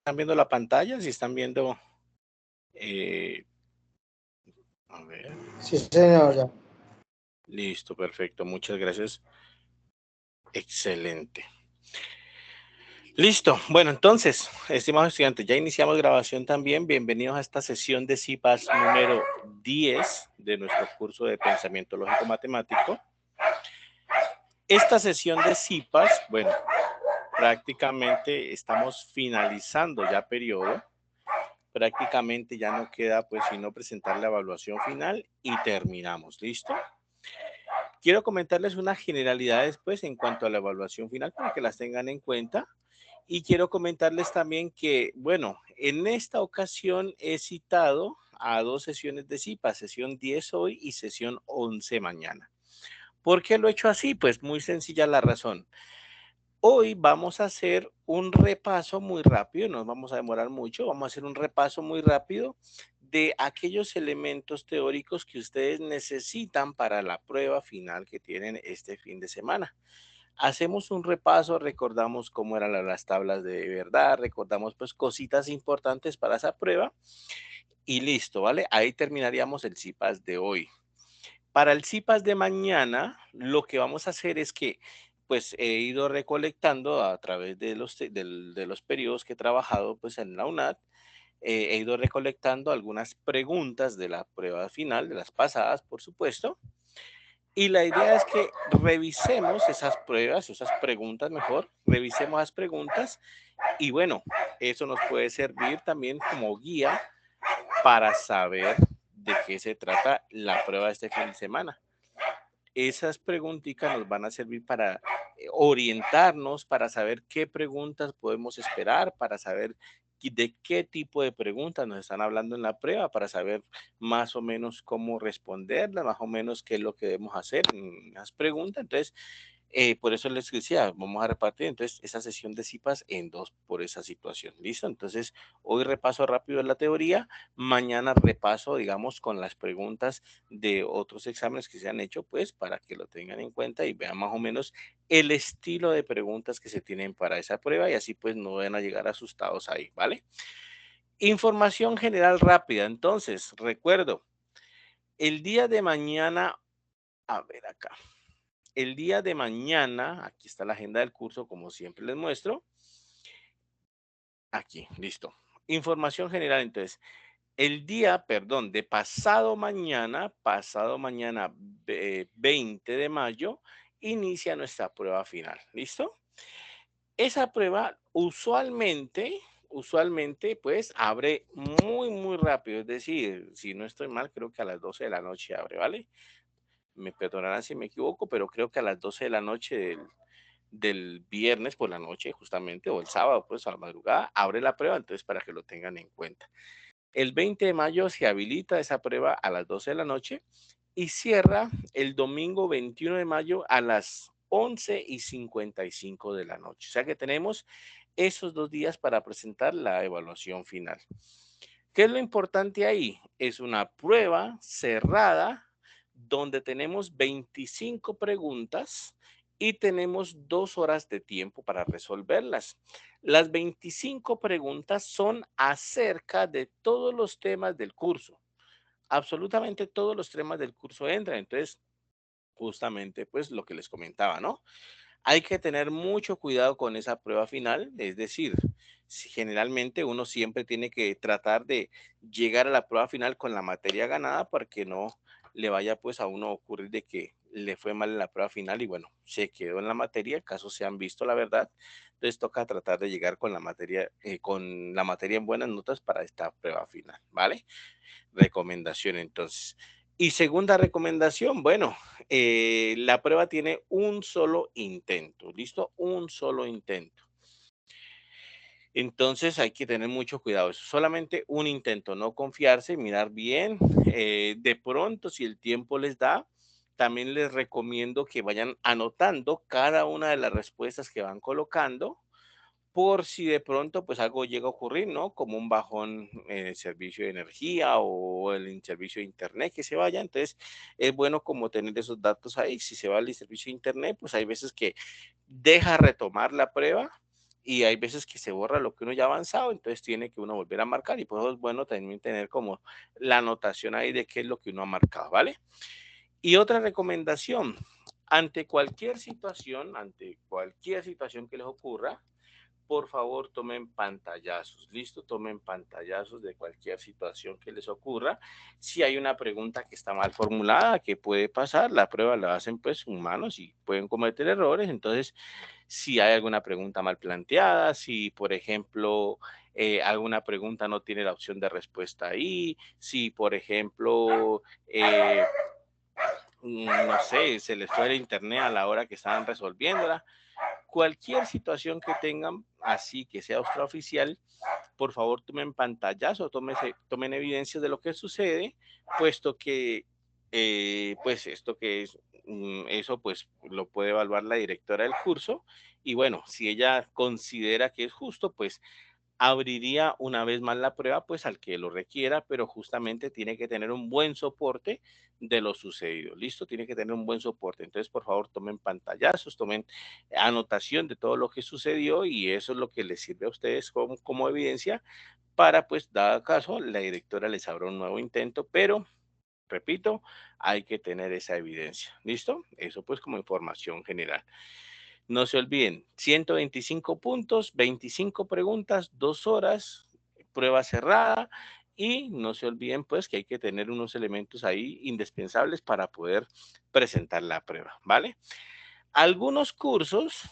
¿Están viendo la pantalla? Si están viendo, eh, a ver, Sí, señor, ya. listo, perfecto, muchas gracias, excelente. Listo, bueno, entonces, estimados estudiantes, ya iniciamos grabación también. Bienvenidos a esta sesión de CIPAS número 10 de nuestro curso de pensamiento lógico matemático. Esta sesión de CIPAS, bueno, prácticamente estamos finalizando ya periodo. Prácticamente ya no queda pues sino presentar la evaluación final y terminamos. ¿Listo? Quiero comentarles unas generalidades pues en cuanto a la evaluación final para que las tengan en cuenta. Y quiero comentarles también que, bueno, en esta ocasión he citado a dos sesiones de CIPA, sesión 10 hoy y sesión 11 mañana. ¿Por qué lo he hecho así? Pues muy sencilla la razón. Hoy vamos a hacer un repaso muy rápido, no nos vamos a demorar mucho, vamos a hacer un repaso muy rápido de aquellos elementos teóricos que ustedes necesitan para la prueba final que tienen este fin de semana. Hacemos un repaso, recordamos cómo eran las tablas de verdad, recordamos pues cositas importantes para esa prueba y listo, ¿vale? Ahí terminaríamos el CIPAS de hoy. Para el CIPAS de mañana, lo que vamos a hacer es que pues he ido recolectando a través de los periodos que he trabajado pues en la UNAD, he ido recolectando algunas preguntas de la prueba final, de las pasadas, por supuesto, y la idea es que revisemos esas pruebas, esas preguntas mejor, revisemos las preguntas y bueno, eso nos puede servir también como guía para saber de qué se trata la prueba de este fin de semana. Esas preguntitas nos van a servir para orientarnos, para saber qué preguntas podemos esperar, para saber de qué tipo de preguntas nos están hablando en la prueba, para saber más o menos cómo responderlas, más o menos qué es lo que debemos hacer en las preguntas. Entonces, por eso les decía, vamos a repartir entonces esa sesión de CIPAS en dos por esa situación. ¿Listo? Entonces, hoy repaso rápido la teoría, mañana repaso, digamos, con las preguntas de otros exámenes que se han hecho, pues, para que lo tengan en cuenta y vean más o menos el estilo de preguntas que se tienen para esa prueba y así, pues, no van a llegar asustados ahí, ¿vale? Información general rápida. Entonces, recuerdo, el día de mañana, a ver acá. El día de mañana, aquí está la agenda del curso, como siempre les muestro. Aquí, listo. Información general, entonces. El día, perdón, de pasado mañana 20 de mayo, inicia nuestra prueba final. ¿Listo? Esa prueba usualmente, pues abre muy rápido. Es decir, si no estoy mal, creo que a las 12 de la noche abre, ¿vale? Me perdonarán si me equivoco, pero creo que a las 12 de la noche del viernes por la noche, justamente, o el sábado, pues a la madrugada, abre la prueba, entonces para que lo tengan en cuenta. El 20 de mayo se habilita esa prueba a las 12 de la noche y cierra el domingo 21 de mayo a las 11:55 de la noche. O sea que tenemos esos 2 días para presentar la evaluación final. ¿Qué es lo importante ahí? Es una prueba cerrada donde tenemos 25 preguntas y tenemos 2 horas de tiempo para resolverlas. Las 25 preguntas son acerca de todos los temas del curso. Absolutamente todos los temas del curso entran. Entonces, justamente, pues lo que les comentaba, ¿no? Hay que tener mucho cuidado con esa prueba final, es decir, si generalmente uno siempre tiene que tratar de llegar a la prueba final con la materia ganada para que no le vaya pues a uno ocurrir de que le fue mal en la prueba final y bueno, se quedó en la materia, caso se han visto la verdad, entonces toca tratar de llegar con la materia en buenas notas para esta prueba final, ¿vale? Recomendación entonces. Y segunda recomendación, bueno, la prueba tiene un solo intento, ¿listo? Un solo intento. Entonces hay que tener mucho cuidado. Es solamente un intento, no confiarse, mirar bien. De pronto, si el tiempo les da, también les recomiendo que vayan anotando cada una de las respuestas que van colocando por si de pronto pues algo llega a ocurrir, ¿no? Como un bajón en el servicio de energía o el servicio de internet que se vaya. Entonces es bueno como tener esos datos ahí. Si se va el servicio de internet, pues hay veces que deja retomar la prueba y hay veces que se borra lo que uno ya ha avanzado, entonces tiene que uno volver a marcar y por eso es bueno también tener como la anotación ahí de qué es lo que uno ha marcado, ¿vale? Y otra recomendación, ante cualquier situación que les ocurra, por favor tomen pantallazos, ¿listo? Tomen pantallazos de cualquier situación que les ocurra. Si hay una pregunta que está mal formulada, que puede pasar, la prueba la hacen pues humanos y pueden cometer errores, entonces si hay alguna pregunta mal planteada, si por ejemplo alguna pregunta no tiene la opción de respuesta ahí, si por ejemplo no sé, se les fue el internet a la hora que estaban resolviéndola. Cualquier situación que tengan así que sea extraoficial, por favor tomen pantallazo, tomen evidencias de lo que sucede, puesto que pues esto que es, eso pues lo puede evaluar la directora del curso y bueno, si ella considera que es justo, pues abriría una vez más la prueba, pues al que lo requiera, pero justamente tiene que tener un buen soporte de lo sucedido. Listo, tiene que tener un buen soporte. Entonces, por favor, tomen pantallazos, tomen anotación de todo lo que sucedió y eso es lo que les sirve a ustedes como evidencia para, pues, dado caso, la directora les abra un nuevo intento, pero repito, hay que tener esa evidencia. ¿Listo? Eso pues como información general. No se olviden, 125 puntos, 25 preguntas, 2 horas, prueba cerrada y no se olviden pues que hay que tener unos elementos ahí indispensables para poder presentar la prueba, ¿vale? Algunos cursos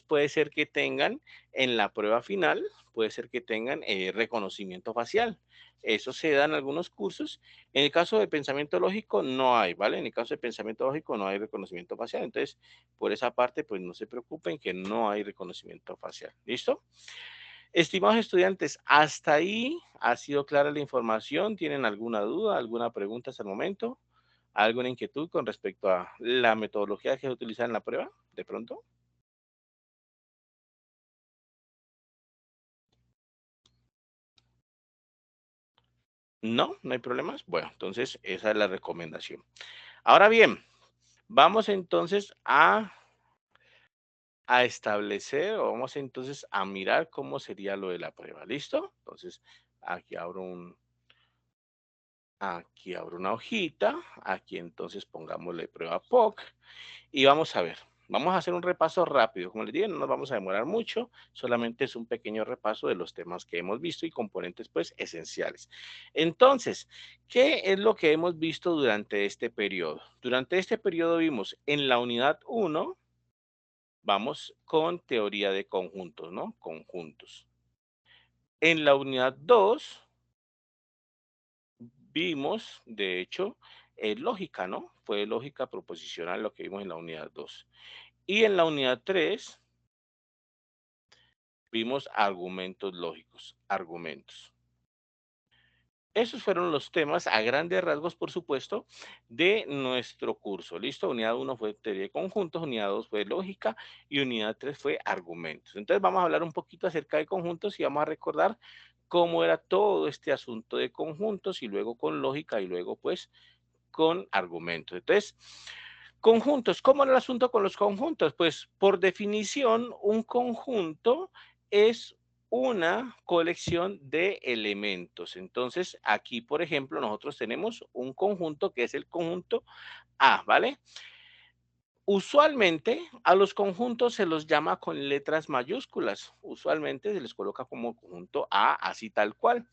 puede ser que tengan en la prueba final, puede ser que tengan reconocimiento facial. Eso se da en algunos cursos. En el caso de pensamiento lógico no hay, ¿vale? En el caso de pensamiento lógico no hay reconocimiento facial. Entonces, por esa parte, pues no se preocupen que no hay reconocimiento facial. ¿Listo? Estimados estudiantes, hasta ahí ha sido clara la información. ¿Tienen alguna duda, alguna pregunta hasta el momento? ¿Alguna inquietud con respecto a la metodología que se utiliza en la prueba, de pronto? No, no hay problemas. Bueno, entonces esa es la recomendación. Ahora bien, vamos entonces a establecer o vamos entonces a mirar cómo sería lo de la prueba. ¿Listo? Entonces, aquí abro aquí abro una hojita, aquí entonces pongámosle prueba POC. Y vamos a ver, vamos a hacer un repaso rápido. Como les dije, no nos vamos a demorar mucho, solamente es un pequeño repaso de los temas que hemos visto y componentes pues esenciales. Entonces, ¿qué es lo que hemos visto durante este periodo? Durante este periodo vimos en la unidad uno, vamos con teoría de conjuntos, ¿no? Conjuntos. En la unidad 2 vimos, de hecho, lógica, ¿no? Fue lógica proposicional lo que vimos en la unidad 2. Y en la unidad 3 vimos argumentos lógicos, argumentos. Esos fueron los temas a grandes rasgos, por supuesto, de nuestro curso. ¿Listo? Unidad uno fue teoría de conjuntos, unidad 2 fue lógica y unidad 3 fue argumentos. Entonces vamos a hablar un poquito acerca de conjuntos y vamos a recordar cómo era todo este asunto de conjuntos y luego con lógica y luego pues con argumentos. Entonces, conjuntos, ¿cómo era el asunto con los conjuntos? Pues por definición, un conjunto es una colección de elementos. Entonces, aquí, por ejemplo, nosotros tenemos un conjunto que es el conjunto A, ¿vale? Usualmente a los conjuntos se los llama con letras mayúsculas. Usualmente se les coloca como conjunto A, así tal cual.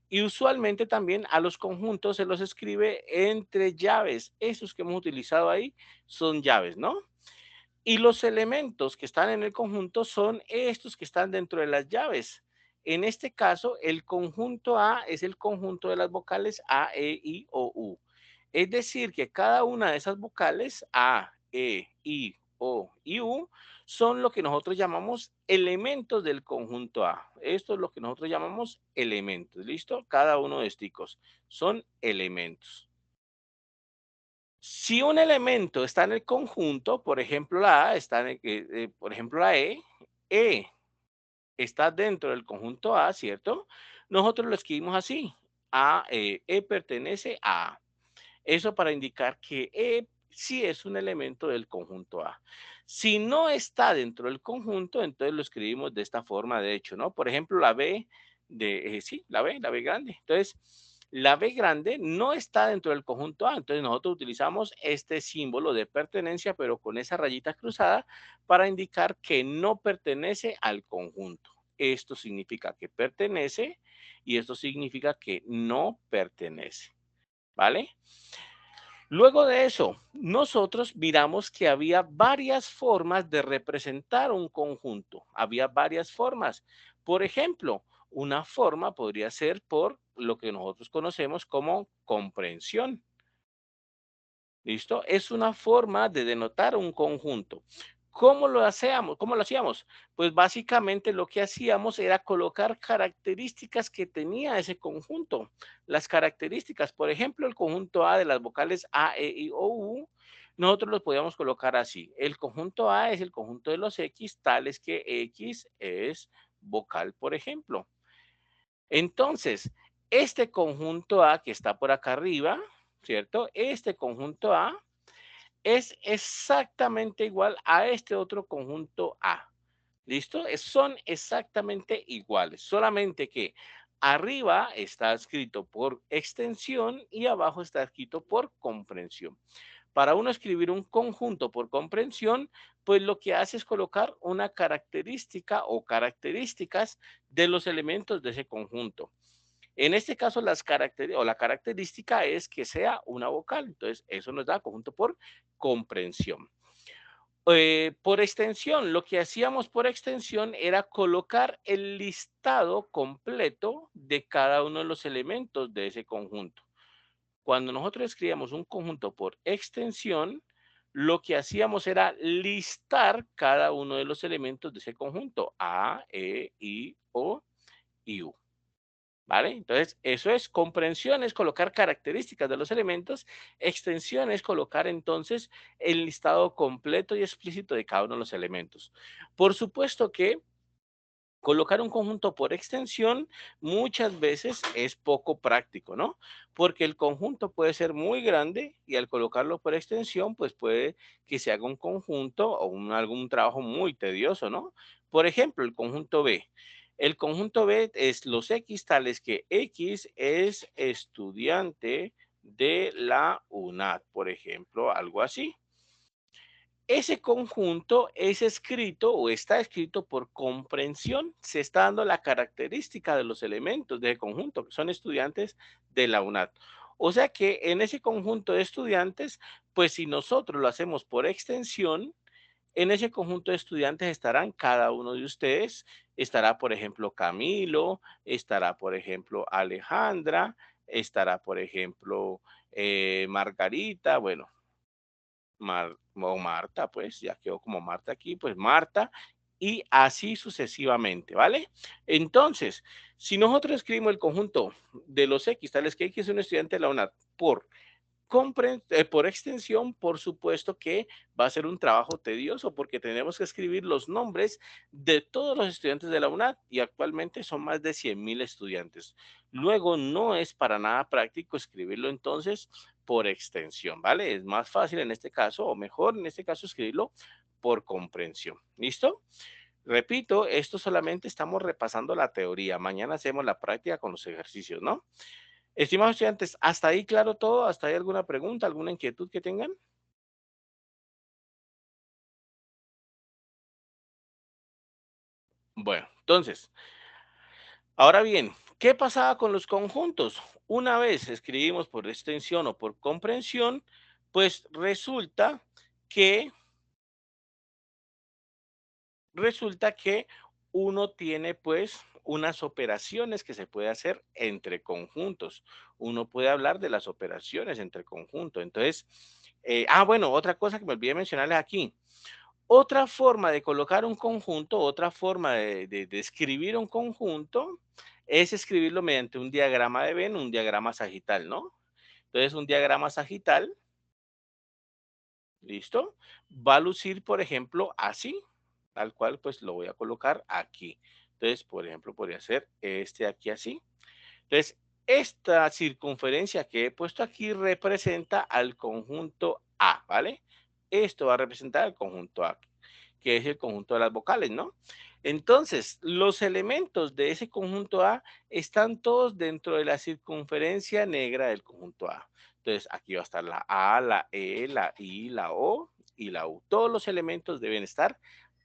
Y usualmente también a los conjuntos se los escribe entre llaves. Esos que hemos utilizado ahí son llaves, ¿no? Y los elementos que están en el conjunto son estos que están dentro de las llaves. En este caso, el conjunto A es el conjunto de las vocales A, E, I, O, U. Es decir, que cada una de esas vocales A, E, I, O y U son lo que nosotros llamamos elementos del conjunto A. Esto es lo que nosotros llamamos elementos. ¿Listo? Cada uno de estos son elementos. Si un elemento está en el conjunto, por ejemplo, la A está por ejemplo, la E está dentro del conjunto A, ¿cierto? Nosotros lo escribimos así. E pertenece a. Eso para indicar que E sí es un elemento del conjunto A. Si no está dentro del conjunto, entonces lo escribimos de esta forma, de hecho, ¿no? Por ejemplo, la B sí, la B grande. Entonces, la B grande no está dentro del conjunto A, entonces nosotros utilizamos este símbolo de pertenencia, pero con esa rayita cruzada para indicar que no pertenece al conjunto. Esto significa que pertenece y esto significa que no pertenece, ¿vale? Luego de eso, nosotros miramos que había varias formas de representar un conjunto. Había varias formas. Por ejemplo, una forma podría ser por lo que nosotros conocemos como comprensión. ¿Listo? Es una forma de denotar un conjunto. ¿Cómo lo hacíamos? ¿Cómo lo hacíamos? Pues básicamente lo que hacíamos era colocar características que tenía ese conjunto. Las características, por ejemplo, el conjunto A de las vocales A, E, I, O, U, nosotros los podíamos colocar así. El conjunto A es el conjunto de los X, tales que X es vocal, por ejemplo. Entonces, este conjunto A que está por acá arriba, ¿cierto? Este conjunto A es exactamente igual a este otro conjunto A. ¿Listo? Son exactamente iguales, solamente que arriba está escrito por extensión y abajo está escrito por comprensión. Para uno escribir un conjunto por comprensión, pues lo que hace es colocar una característica o características de los elementos de ese conjunto. En este caso, la característica es que sea una vocal. Entonces, eso nos da conjunto por comprensión. Por extensión, lo que hacíamos por extensión era colocar el listado completo de cada uno de los elementos de ese conjunto. Cuando nosotros escribíamos un conjunto por extensión, lo que hacíamos era listar cada uno de los elementos de ese conjunto, A, E, I, O y U. ¿Vale? Entonces, eso es comprensión, es colocar características de los elementos, extensión es colocar entonces el listado completo y explícito de cada uno de los elementos. Por supuesto que colocar un conjunto por extensión muchas veces es poco práctico, ¿no? Porque el conjunto puede ser muy grande y al colocarlo por extensión, pues puede que se haga un conjunto o algún trabajo muy tedioso, ¿no? Por ejemplo, el conjunto B. El conjunto B es los X tales que X es estudiante de la UNAD, por ejemplo, algo así. Ese conjunto es escrito o está escrito por comprensión. Se está dando la característica de los elementos del conjunto, que son estudiantes de la UNAD. O sea que en ese conjunto de estudiantes, pues si nosotros lo hacemos por extensión, en ese conjunto de estudiantes estarán cada uno de ustedes. Estará, por ejemplo, Camilo, estará, por ejemplo, Alejandra, estará, por ejemplo, Margarita, bueno, o Marta, pues ya quedó como Marta aquí, pues Marta, y así sucesivamente, ¿vale? Entonces, si nosotros escribimos el conjunto de los X, tales que X es un estudiante de la UNAD, por extensión, por supuesto que va a ser un trabajo tedioso porque tenemos que escribir los nombres de todos los estudiantes de la UNAD y actualmente son más de 100,000 estudiantes. Luego, no es para nada práctico escribirlo entonces por extensión, ¿vale? Es más fácil en este caso, o mejor en este caso, escribirlo por comprensión. ¿Listo? Repito, esto solamente estamos repasando la teoría. Mañana hacemos la práctica con los ejercicios, ¿no? Estimados estudiantes, ¿hasta ahí claro todo? ¿Hasta ahí alguna pregunta, alguna inquietud que tengan? Bueno, entonces, ahora bien, ¿qué pasaba con los conjuntos? Una vez escribimos por extensión o por comprensión, pues que resulta que uno tiene pues unas operaciones que se puede hacer entre conjuntos. Uno puede hablar de las operaciones entre conjuntos. Entonces, bueno, otra cosa que me olvidé mencionarles aquí. Otra forma de colocar un conjunto, otra forma de escribir un conjunto es escribirlo mediante un diagrama de Venn, un diagrama sagital, ¿no? Entonces, un diagrama sagital, ¿listo? Va a lucir, por ejemplo, así, tal cual, pues lo voy a colocar aquí. Entonces, por ejemplo, podría ser este aquí así. Entonces, esta circunferencia que he puesto aquí representa al conjunto A, ¿vale? Esto va a representar al conjunto A. que es el conjunto de las vocales, ¿no? Entonces, los elementos de ese conjunto A están todos dentro de la circunferencia negra del conjunto A. Entonces, aquí va a estar la A, la E, la I, la O y la U. Todos los elementos deben estar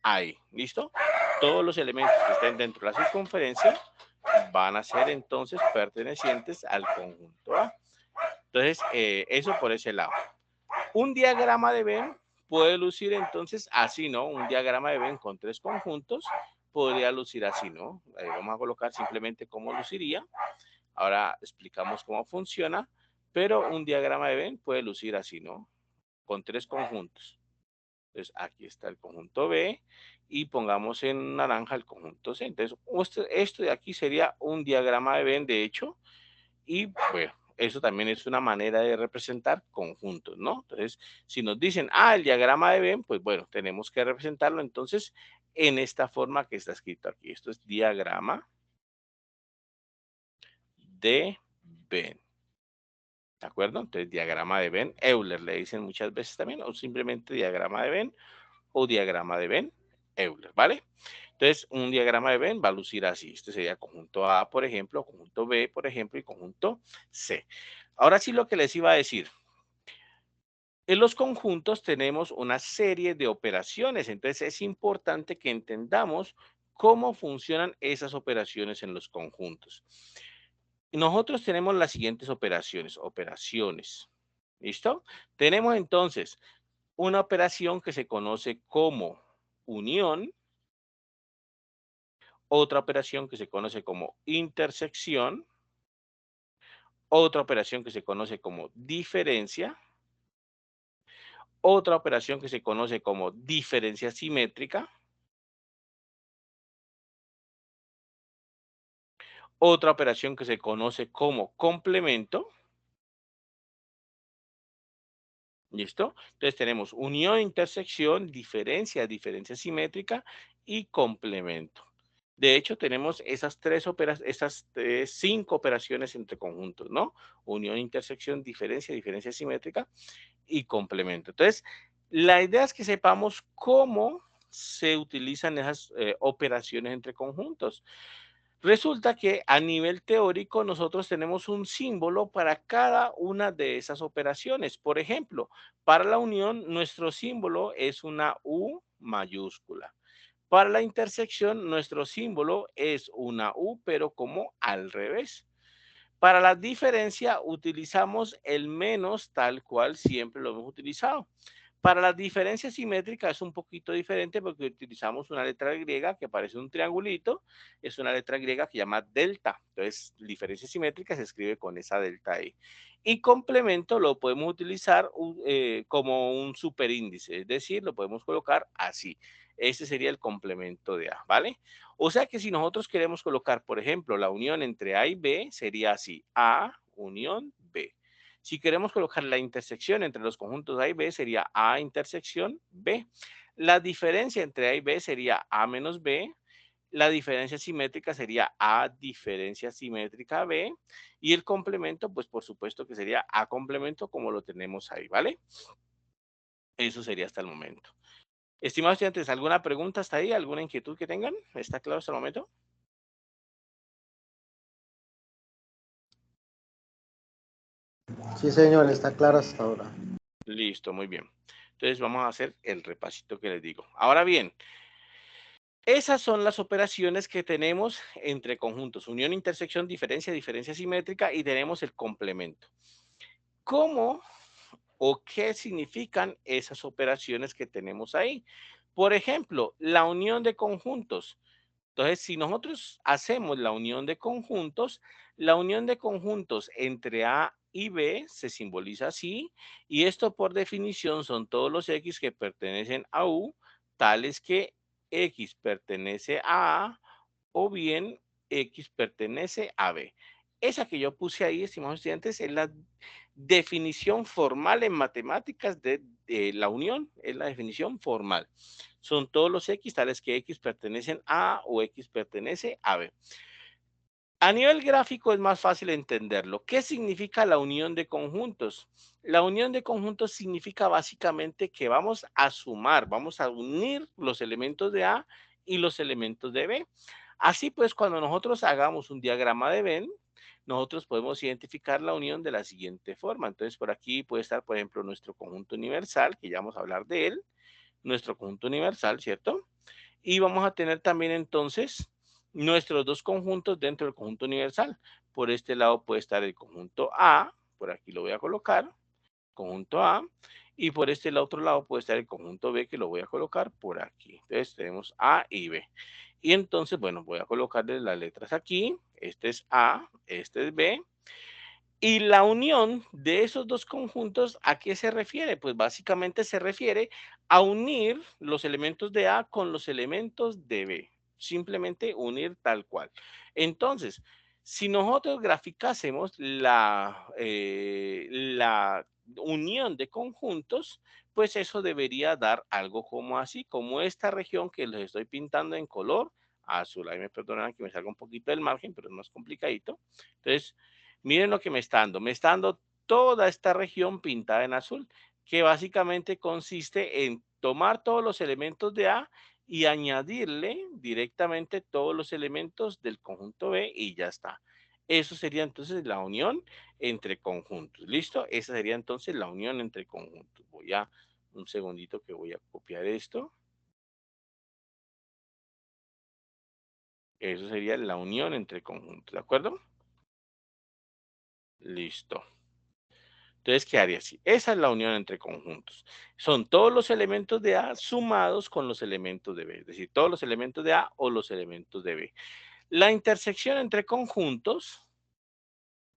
ahí, ¿listo? Todos los elementos que estén dentro de la circunferencia van a ser entonces pertenecientes al conjunto A. Entonces, eso por ese lado. Un diagrama de Venn puede lucir entonces así, ¿no? Un diagrama de Venn con tres conjuntos podría lucir así, ¿no? Vamos a colocar simplemente cómo luciría. Ahora explicamos cómo funciona, pero un diagrama de Venn puede lucir así, ¿no? Con tres conjuntos. Entonces, aquí está el conjunto B y pongamos en naranja el conjunto C. Entonces, esto de aquí sería un diagrama de Venn, de hecho, y bueno, eso también es una manera de representar conjuntos, ¿no? Entonces, si nos dicen, el diagrama de Venn, pues bueno, tenemos que representarlo entonces en esta forma que está escrito aquí. Esto es diagrama de Venn. ¿De acuerdo? Entonces, diagrama de Venn, Euler le dicen muchas veces también, o simplemente diagrama de Venn o diagrama de Venn, Euler, ¿vale? Entonces, un diagrama de Venn va a lucir así. Este sería conjunto A, por ejemplo, conjunto B, por ejemplo, y conjunto C. Ahora sí lo que les iba a decir. En los conjuntos tenemos una serie de operaciones, entonces es importante que entendamos cómo funcionan esas operaciones en los conjuntos. Nosotros tenemos las siguientes operaciones. ¿Listo? Tenemos entonces una operación que se conoce como unión, otra operación que se conoce como intersección, otra operación que se conoce como diferencia, otra operación que se conoce como diferencia simétrica, otra operación que se conoce como complemento. ¿Listo? Entonces tenemos unión, intersección, diferencia, diferencia simétrica y complemento. De hecho, tenemos esas cinco operaciones entre conjuntos, ¿no? Unión, intersección, diferencia, diferencia simétrica y complemento. Entonces, la idea es que sepamos cómo se utilizan esas operaciones entre conjuntos. Resulta que a nivel teórico nosotros tenemos un símbolo para cada una de esas operaciones. Por ejemplo, para la unión nuestro símbolo es una U mayúscula. Para la intersección nuestro símbolo es una U pero como al revés. Para la diferencia utilizamos el menos tal cual siempre lo hemos utilizado. Para las diferencias simétricas es un poquito diferente porque utilizamos una letra griega que parece un triangulito, es una letra griega que se llama delta. Entonces, diferencia simétrica se escribe con esa delta ahí. Y complemento lo podemos utilizar como un superíndice, es decir, lo podemos colocar así. Ese sería el complemento de A, ¿vale? O sea que si nosotros queremos colocar, por ejemplo, la unión entre A y B, sería así, A unión B. Si queremos colocar la intersección entre los conjuntos A y B, sería A intersección B. La diferencia entre A y B sería A menos B. La diferencia simétrica sería A diferencia simétrica B. Y el complemento, pues por supuesto que sería A complemento como lo tenemos ahí, ¿vale? Eso sería hasta el momento. Estimados estudiantes, ¿alguna pregunta hasta ahí? ¿Alguna inquietud que tengan? ¿Está claro hasta el momento? Sí, señor, está claro hasta ahora. Listo, muy bien. Entonces vamos a hacer el repasito que les digo. Ahora bien, esas son las operaciones que tenemos entre conjuntos. Unión, intersección, diferencia, diferencia simétrica y tenemos el complemento. ¿Cómo o qué significan esas operaciones que tenemos ahí? Por ejemplo, la unión de conjuntos. Entonces, si nosotros hacemos la unión de conjuntos entre A y B se simboliza así, y esto por definición son todos los X que pertenecen a U, tales que X pertenece a A o bien X pertenece a B. Esa que yo puse ahí, estimados estudiantes, es la definición formal en matemáticas de la unión, es la definición formal. Son todos los X tales que X pertenecen a o X pertenece a B. A nivel gráfico es más fácil entenderlo. ¿Qué significa la unión de conjuntos? La unión de conjuntos significa básicamente que vamos a sumar, vamos a unir los elementos de A y los elementos de B. Así pues, cuando nosotros hagamos un diagrama de Venn, nosotros podemos identificar la unión de la siguiente forma. Entonces, por aquí puede estar, por ejemplo, nuestro conjunto universal, que ya vamos a hablar de él, nuestro conjunto universal, ¿cierto? Y vamos a tener también entonces nuestros dos conjuntos dentro del conjunto universal. Por este lado puede estar el conjunto A, por aquí lo voy a colocar, conjunto A, y por este otro lado puede estar el conjunto B, que lo voy a colocar por aquí. Entonces tenemos A y B. Y entonces, bueno, voy a colocarle las letras aquí. Este es A, este es B. Y la unión de esos dos conjuntos, ¿a qué se refiere? Pues básicamente se refiere a unir los elementos de A con los elementos de B. Simplemente unir tal cual. Entonces, si nosotros graficásemos la unión de conjuntos, pues eso debería dar algo como así, como esta región que les estoy pintando en color azul. Ahí me perdonan que me salga un poquito del margen, pero es más complicadito. Entonces, miren lo que me está dando. Me está dando toda esta región pintada en azul, que básicamente consiste en tomar todos los elementos de A y añadirle directamente todos los elementos del conjunto B y ya está. Eso sería entonces la unión entre conjuntos. ¿Listo? Esa sería entonces la unión entre conjuntos. Voy a un segundito que voy a copiar esto. Eso sería la unión entre conjuntos. ¿De acuerdo? Listo. Entonces quedaría así. Esa es la unión entre conjuntos. Son todos los elementos de A sumados con los elementos de B, es decir, todos los elementos de A o los elementos de B. La intersección entre conjuntos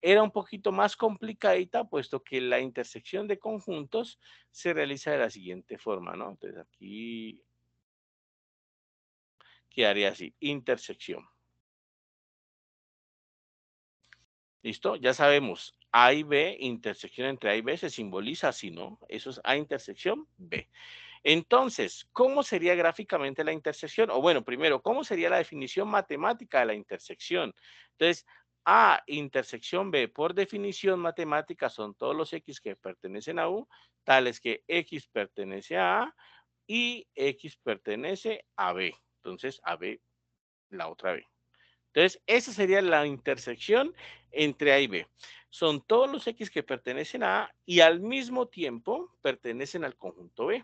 era un poquito más complicadita, puesto que la intersección de conjuntos se realiza de la siguiente forma, ¿no? Entonces aquí quedaría así, intersección. ¿Listo? Ya sabemos, A y B, intersección entre A y B se simboliza así, ¿no? Eso es A intersección B. Entonces, ¿cómo sería gráficamente la intersección? O bueno, primero, ¿cómo sería la definición matemática de la intersección? Entonces, A intersección B, por definición matemática, son todos los X que pertenecen a U, tales que X pertenece a A y X pertenece a B. Entonces, a B, la otra B. Entonces, esa sería la intersección entre A y B. Son todos los X que pertenecen a A y al mismo tiempo pertenecen al conjunto B.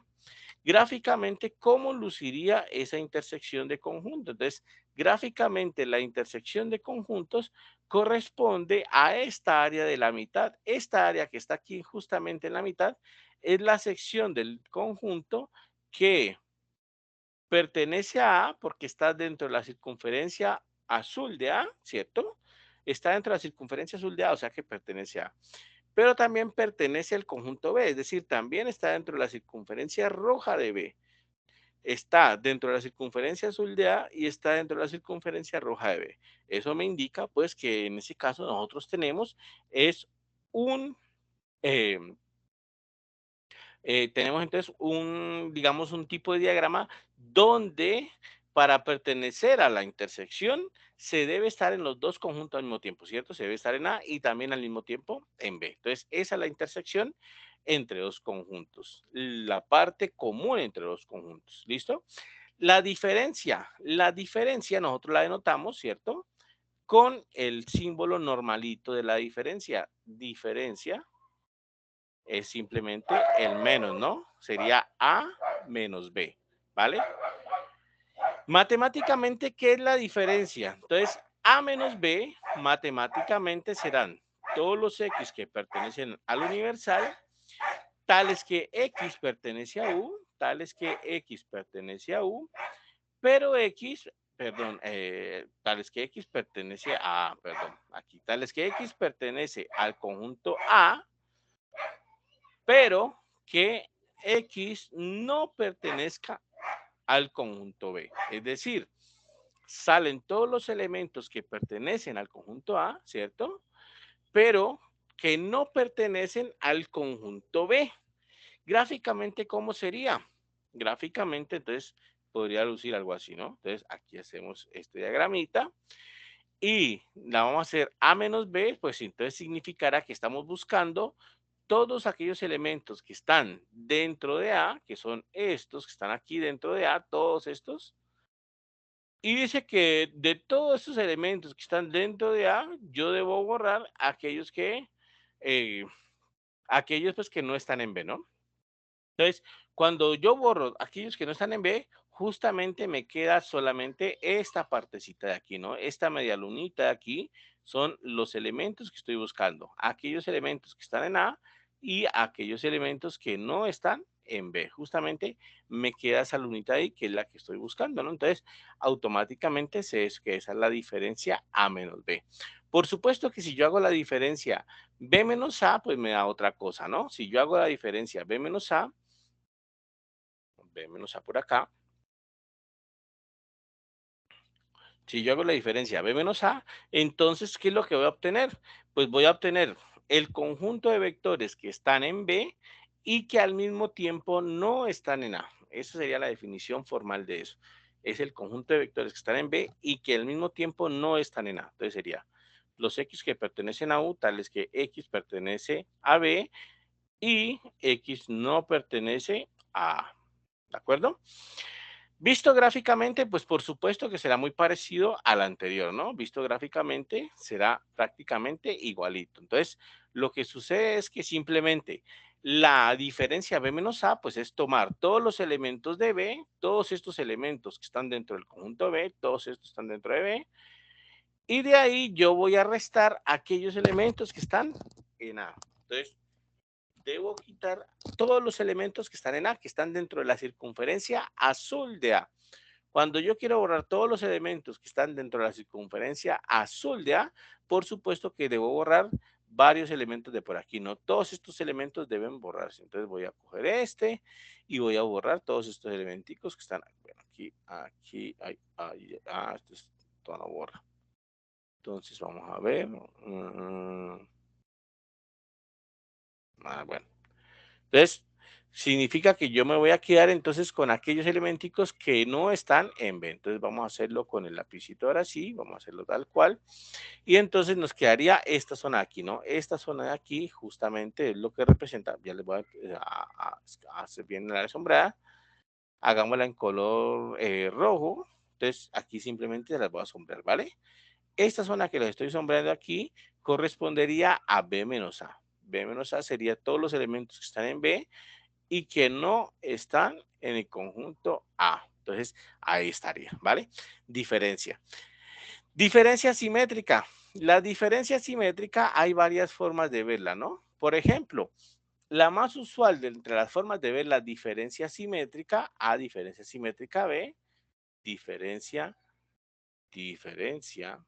Gráficamente, ¿cómo luciría esa intersección de conjuntos? Entonces, gráficamente la intersección de conjuntos corresponde a esta área de la mitad. Esta área que está aquí justamente en la mitad es la sección del conjunto que pertenece a A porque está dentro de la circunferencia azul de A, ¿cierto? Está dentro de la circunferencia azul de A, o sea que pertenece a A. Pero también pertenece al conjunto B, es decir, también está dentro de la circunferencia roja de B. Está dentro de la circunferencia azul de A y está dentro de la circunferencia roja de B. Eso me indica, pues, que en ese caso nosotros tenemos es un eh, tenemos entonces un, digamos, un tipo de diagrama donde para pertenecer a la intersección se debe estar en los dos conjuntos al mismo tiempo, ¿cierto? Se debe estar en A y también al mismo tiempo en B. Entonces, esa es la intersección entre dos conjuntos, la parte común entre dos conjuntos, ¿listo? La diferencia nosotros la denotamos, ¿cierto? Con el símbolo normalito de la diferencia. Diferencia es simplemente el menos, ¿no? Sería A menos B, ¿vale? Matemáticamente, ¿qué es la diferencia? Entonces, A menos B, matemáticamente serán todos los X que pertenecen al universal, tales que X pertenece a U, tales que X pertenece a U, pero X, perdón, tales que X pertenece a, perdón, aquí, tales que X pertenece al conjunto A, pero que X no pertenezca al conjunto B. Es decir, salen todos los elementos que pertenecen al conjunto A, ¿cierto? Pero que no pertenecen al conjunto B. Gráficamente, ¿cómo sería? Gráficamente, entonces, podría lucir algo así, ¿no? Entonces, aquí hacemos este diagramita y la vamos a hacer A menos B, pues entonces significará que estamos buscando todos aquellos elementos que están dentro de A, que son estos que están aquí dentro de A, todos estos, y dice que de todos estos elementos que están dentro de A, yo debo borrar eh, aquellos pues que no están en B, ¿no? Entonces, cuando yo borro aquellos que no están en B, justamente me queda solamente esta partecita de aquí, ¿no? Esta media lunita de aquí son los elementos que estoy buscando, aquellos elementos que están en A y aquellos elementos que no están en B. Justamente me queda esa lunita ahí que es la que estoy buscando, ¿no? Entonces, automáticamente sé que esa es la diferencia A menos B. Por supuesto que si yo hago la diferencia B menos A, pues me da otra cosa, ¿no? Si yo hago la diferencia B menos A, B menos A por acá. Si yo hago la diferencia B menos A, entonces, ¿qué es lo que voy a obtener? Pues voy a obtener el conjunto de vectores que están en B y que al mismo tiempo no están en A. Esa sería la definición formal de eso. Es el conjunto de vectores que están en B y que al mismo tiempo no están en A. Entonces sería los X que pertenecen a U, tales que X pertenece a B y X no pertenece a A. ¿De acuerdo? Visto gráficamente, pues por supuesto que será muy parecido al anterior, ¿no? Visto gráficamente será prácticamente igualito. Entonces, lo que sucede es que simplemente la diferencia B menos A, pues es tomar todos los elementos de B, todos estos elementos que están dentro del conjunto B, todos estos están dentro de B, y de ahí yo voy a restar aquellos elementos que están en A. Entonces, debo quitar todos los elementos que están en A, que están dentro de la circunferencia azul de A. Cuando yo quiero borrar todos los elementos que están dentro de la circunferencia azul de A, por supuesto que debo borrar varios elementos de por aquí, ¿no? Todos estos elementos deben borrarse. Entonces voy a coger este y voy a borrar todos estos elementicos que están, bueno, aquí, esto no borra. Entonces vamos a ver. Bueno. Entonces, significa que yo me voy a quedar entonces con aquellos elementicos que no están en B. Entonces vamos a hacerlo con el lapicito ahora sí, vamos a hacerlo tal cual. Y entonces nos quedaría esta zona de aquí, ¿no? Esta zona de aquí justamente es lo que representa, ya les voy a hacer bien la sombra, hagámosla en color rojo. Entonces aquí simplemente las voy a sombrear, ¿vale? Esta zona que les estoy sombreando aquí correspondería a B menos A. B menos A sería todos los elementos que están en B y que no están en el conjunto A. Entonces, ahí estaría, ¿vale? Diferencia. Diferencia simétrica. La diferencia simétrica hay varias formas de verla, ¿no? Por ejemplo, la más usual de entre las formas de ver la diferencia simétrica, A, diferencia simétrica B, diferencia, diferencia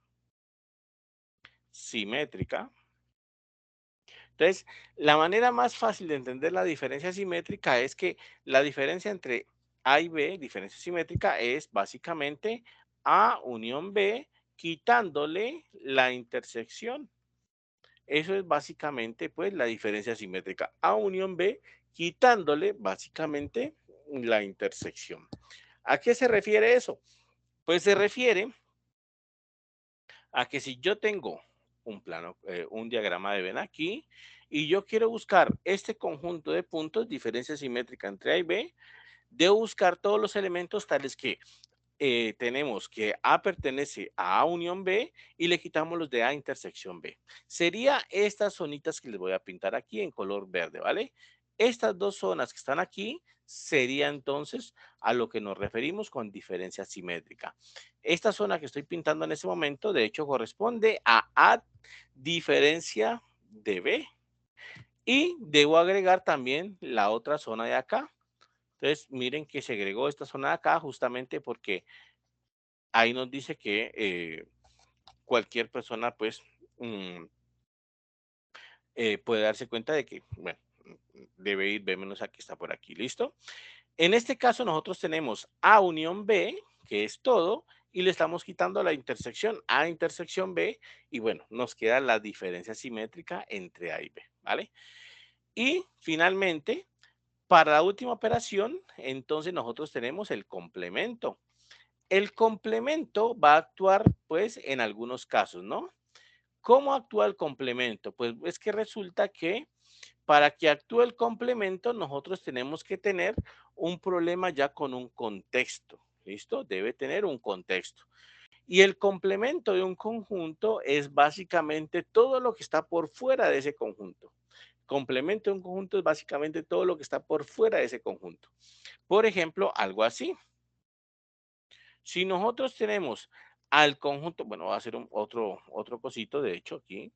simétrica. Entonces, la manera más fácil de entender la diferencia simétrica es que la diferencia entre A y B, diferencia simétrica, es básicamente A unión B quitándole la intersección. Eso es básicamente pues la diferencia simétrica. A unión B quitándole básicamente la intersección. ¿A qué se refiere eso? Pues se refiere a que si yo tengo un plano, un diagrama de Venn aquí, y yo quiero buscar este conjunto de puntos, diferencia simétrica entre A y B, debo buscar todos los elementos tales que tenemos que A pertenece a A unión B y le quitamos los de A intersección B. Sería estas zonitas que les voy a pintar aquí en color verde, ¿vale? Estas dos zonas que están aquí sería entonces a lo que nos referimos con diferencia simétrica. Esta zona que estoy pintando en este momento, de hecho, corresponde a A diferencia de B. Y debo agregar también la otra zona de acá. Entonces, miren que se agregó esta zona de acá justamente porque ahí nos dice que cualquier persona, pues, puede darse cuenta de que, bueno, debe ir B menos A que está por aquí, ¿listo? En este caso nosotros tenemos A unión B, que es todo, y le estamos quitando la intersección A intersección B, y bueno, nos queda la diferencia simétrica entre A y B, ¿vale? Y finalmente, para la última operación, entonces nosotros tenemos el complemento. El complemento va a actuar, pues, en algunos casos, ¿no? ¿Cómo actúa el complemento? Pues es que resulta que para que actúe el complemento, nosotros tenemos que tener un problema ya con un contexto, ¿listo? Debe tener un contexto. Y el complemento de un conjunto es básicamente todo lo que está por fuera de ese conjunto. Complemento de un conjunto es básicamente todo lo que está por fuera de ese conjunto. Por ejemplo, algo así. Si nosotros tenemos al conjunto, bueno, voy a hacer otro cosito, de hecho, aquí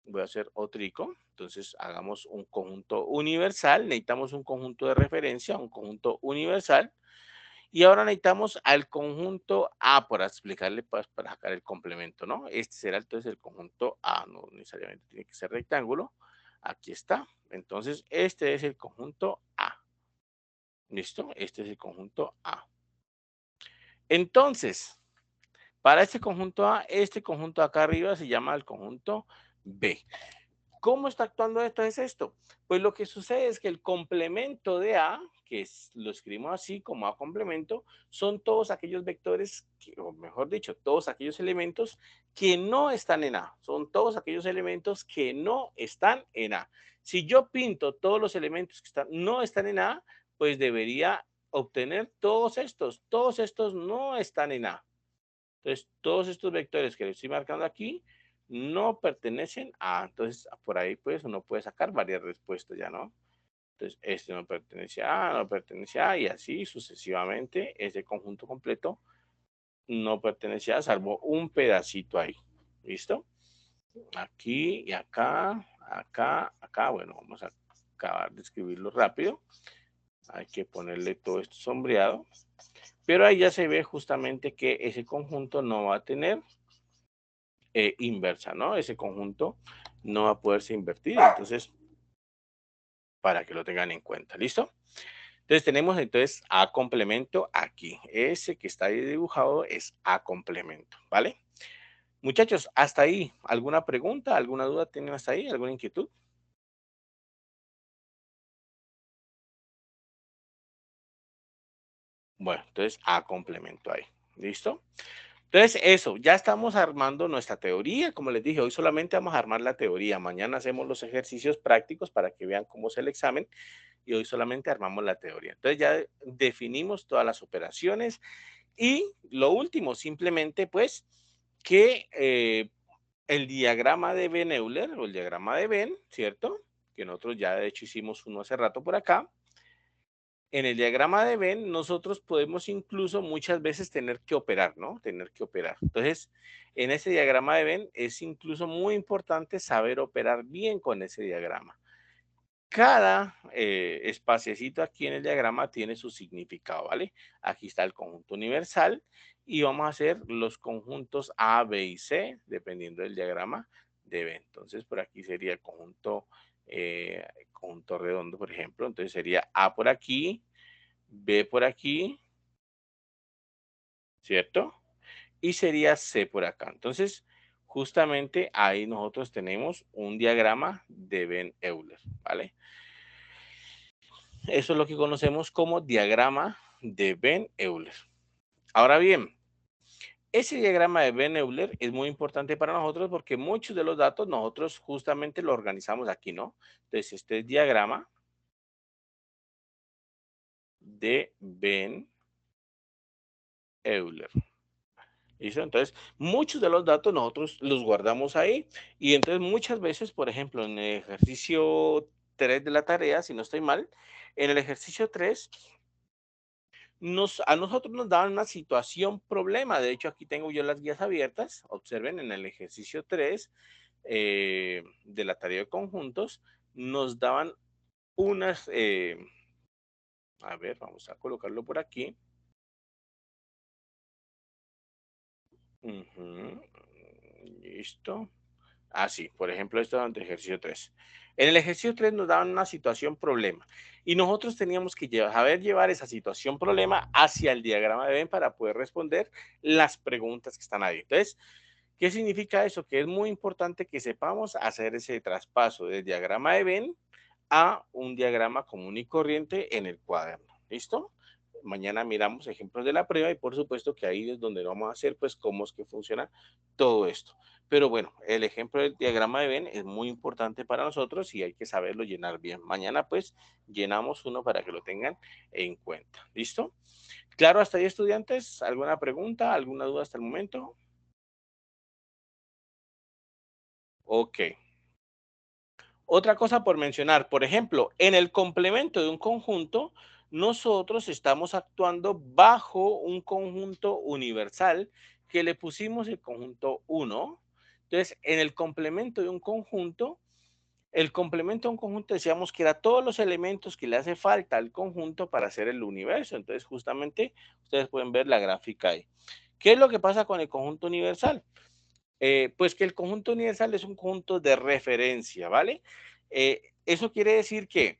voy a hacer otrico. Entonces, hagamos un conjunto universal. Necesitamos un conjunto de referencia, un conjunto universal. Y ahora necesitamos al conjunto A para explicarle, para sacar el complemento, ¿no? Este será entonces el conjunto A, no necesariamente tiene que ser rectángulo. Aquí está. Entonces, este es el conjunto A. ¿Listo? Este es el conjunto A. Entonces, para este conjunto A, este conjunto acá arriba se llama el conjunto B. ¿Cómo está actuando entonces esto? Pues lo que sucede es que el complemento de A, que lo escribimos así como A complemento, son todos aquellos vectores, o mejor dicho, todos aquellos elementos que no están en A. Son todos aquellos elementos que no están en A. Si yo pinto todos los elementos que no están en A, pues debería obtener todos estos. Todos estos no están en A. Entonces, todos estos vectores que le estoy marcando aquí no pertenecen a, entonces por ahí pues uno puede sacar varias respuestas ya, ¿no? Entonces, este no pertenece a, no pertenece a, y así sucesivamente, ese conjunto completo no pertenece a, salvo un pedacito ahí. ¿Listo? Aquí y acá, acá, acá, bueno, vamos a acabar de escribirlo rápido. Hay que ponerle todo esto sombreado. Pero ahí ya se ve justamente que ese conjunto no va a tener inversa, ¿no? Ese conjunto no va a poderse invertir, entonces, para que lo tengan en cuenta, ¿listo? Entonces tenemos entonces A complemento aquí. Ese que está ahí dibujado es A complemento, ¿vale? Muchachos, hasta ahí, ¿alguna pregunta, alguna duda tienen hasta ahí? ¿Alguna inquietud? Bueno, entonces A complemento ahí, ¿listo? Entonces, eso, ya estamos armando nuestra teoría. Como les dije, hoy solamente vamos a armar la teoría. Mañana hacemos los ejercicios prácticos para que vean cómo es el examen y hoy solamente armamos la teoría. Entonces, ya definimos todas las operaciones y lo último, simplemente pues que el diagrama de Venn-Euler o el diagrama de Venn, ¿cierto? Que nosotros ya de hecho hicimos uno hace rato por acá. En el diagrama de Venn, nosotros podemos incluso muchas veces tener que operar, ¿no? Tener que operar. Entonces, en ese diagrama de Venn es incluso muy importante saber operar bien con ese diagrama. Cada espaciecito aquí en el diagrama tiene su significado, ¿vale? Aquí está el conjunto universal y vamos a hacer los conjuntos A, B y C, dependiendo del diagrama de Venn. Entonces, por aquí sería el conjunto redondo, por ejemplo. Entonces, sería A por aquí, B por aquí, ¿cierto? Y sería C por acá. Entonces, justamente ahí nosotros tenemos un diagrama de Venn-Euler, ¿vale? Eso es lo que conocemos como diagrama de Venn-Euler. Ahora bien, ese diagrama de Venn-Euler es muy importante para nosotros porque muchos de los datos nosotros justamente lo organizamos aquí, ¿no? Entonces, este es diagrama de Venn-Euler. ¿Listo? Entonces, muchos de los datos nosotros los guardamos ahí y entonces muchas veces, por ejemplo, en el ejercicio 3 de la tarea, si no estoy mal, en el ejercicio 3 a nosotros nos daban una situación problema. De hecho, aquí tengo yo las guías abiertas. Observen en el ejercicio 3 de la tarea de conjuntos, nos daban unas, a ver, vamos a colocarlo por aquí. Listo. Ah, sí, por ejemplo, esto es el ejercicio 3. En el ejercicio 3 nos daban una situación problema y nosotros teníamos que saber llevar esa situación problema hacia el diagrama de Venn para poder responder las preguntas que están ahí. Entonces, ¿qué significa eso? Que es muy importante que sepamos hacer ese traspaso del diagrama de Venn a un diagrama común y corriente en el cuaderno. ¿Listo? Mañana miramos ejemplos de la prueba y por supuesto que ahí es donde vamos a hacer pues cómo es que funciona todo esto. Pero bueno, el ejemplo del diagrama de Venn es muy importante para nosotros y hay que saberlo llenar bien. Mañana pues llenamos uno para que lo tengan en cuenta. ¿Listo? Claro, hasta ahí, estudiantes. ¿Alguna pregunta? ¿Alguna duda hasta el momento? Ok. Otra cosa por mencionar, por ejemplo, en el complemento de un conjunto, nosotros estamos actuando bajo un conjunto universal que le pusimos el conjunto 1. Entonces, en el complemento de un conjunto, el complemento de un conjunto decíamos que era todos los elementos que le hace falta al conjunto para hacer el universo. Entonces, justamente, ustedes pueden ver la gráfica ahí. ¿Qué es lo que pasa con el conjunto universal? Pues que el conjunto universal es un conjunto de referencia, ¿vale? Eso quiere decir que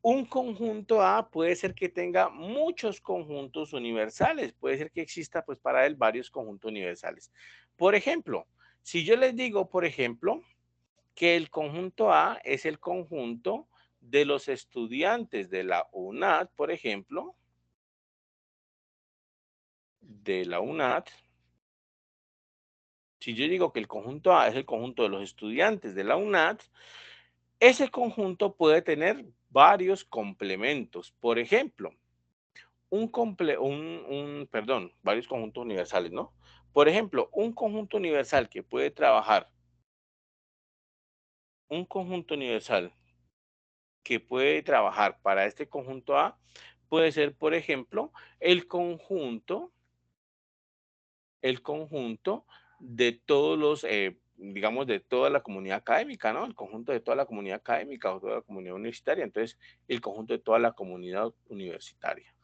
un conjunto A puede ser que tenga muchos conjuntos universales, puede ser que exista pues para él varios conjuntos universales. Por ejemplo, si yo les digo, por ejemplo, que el conjunto A es el conjunto de los estudiantes de la UNAD, por ejemplo, de la UNAD, si yo digo que el conjunto A es el conjunto de los estudiantes de la UNAD, ese conjunto puede tener varios complementos. Por ejemplo, varios conjuntos universales, ¿no? Por ejemplo, un conjunto universal que puede trabajar, un conjunto universal que puede trabajar para este conjunto A, puede ser, por ejemplo, el conjunto de todos los, digamos, de toda la comunidad académica, ¿no? El conjunto de toda la comunidad académica o toda la comunidad universitaria. Entonces, el conjunto de toda la comunidad universitaria.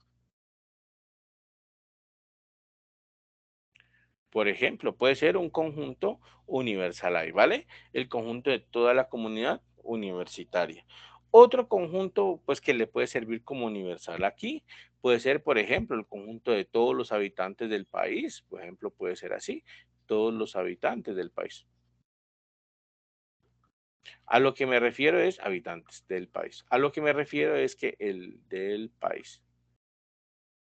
Por ejemplo, puede ser un conjunto universal ahí, ¿vale? El conjunto de toda la comunidad universitaria. Otro conjunto, pues, que le puede servir como universal aquí, puede ser, por ejemplo, el conjunto de todos los habitantes del país. Por ejemplo, puede ser así, todos los habitantes del país. A lo que me refiero es habitantes del país. A lo que me refiero es que el del país.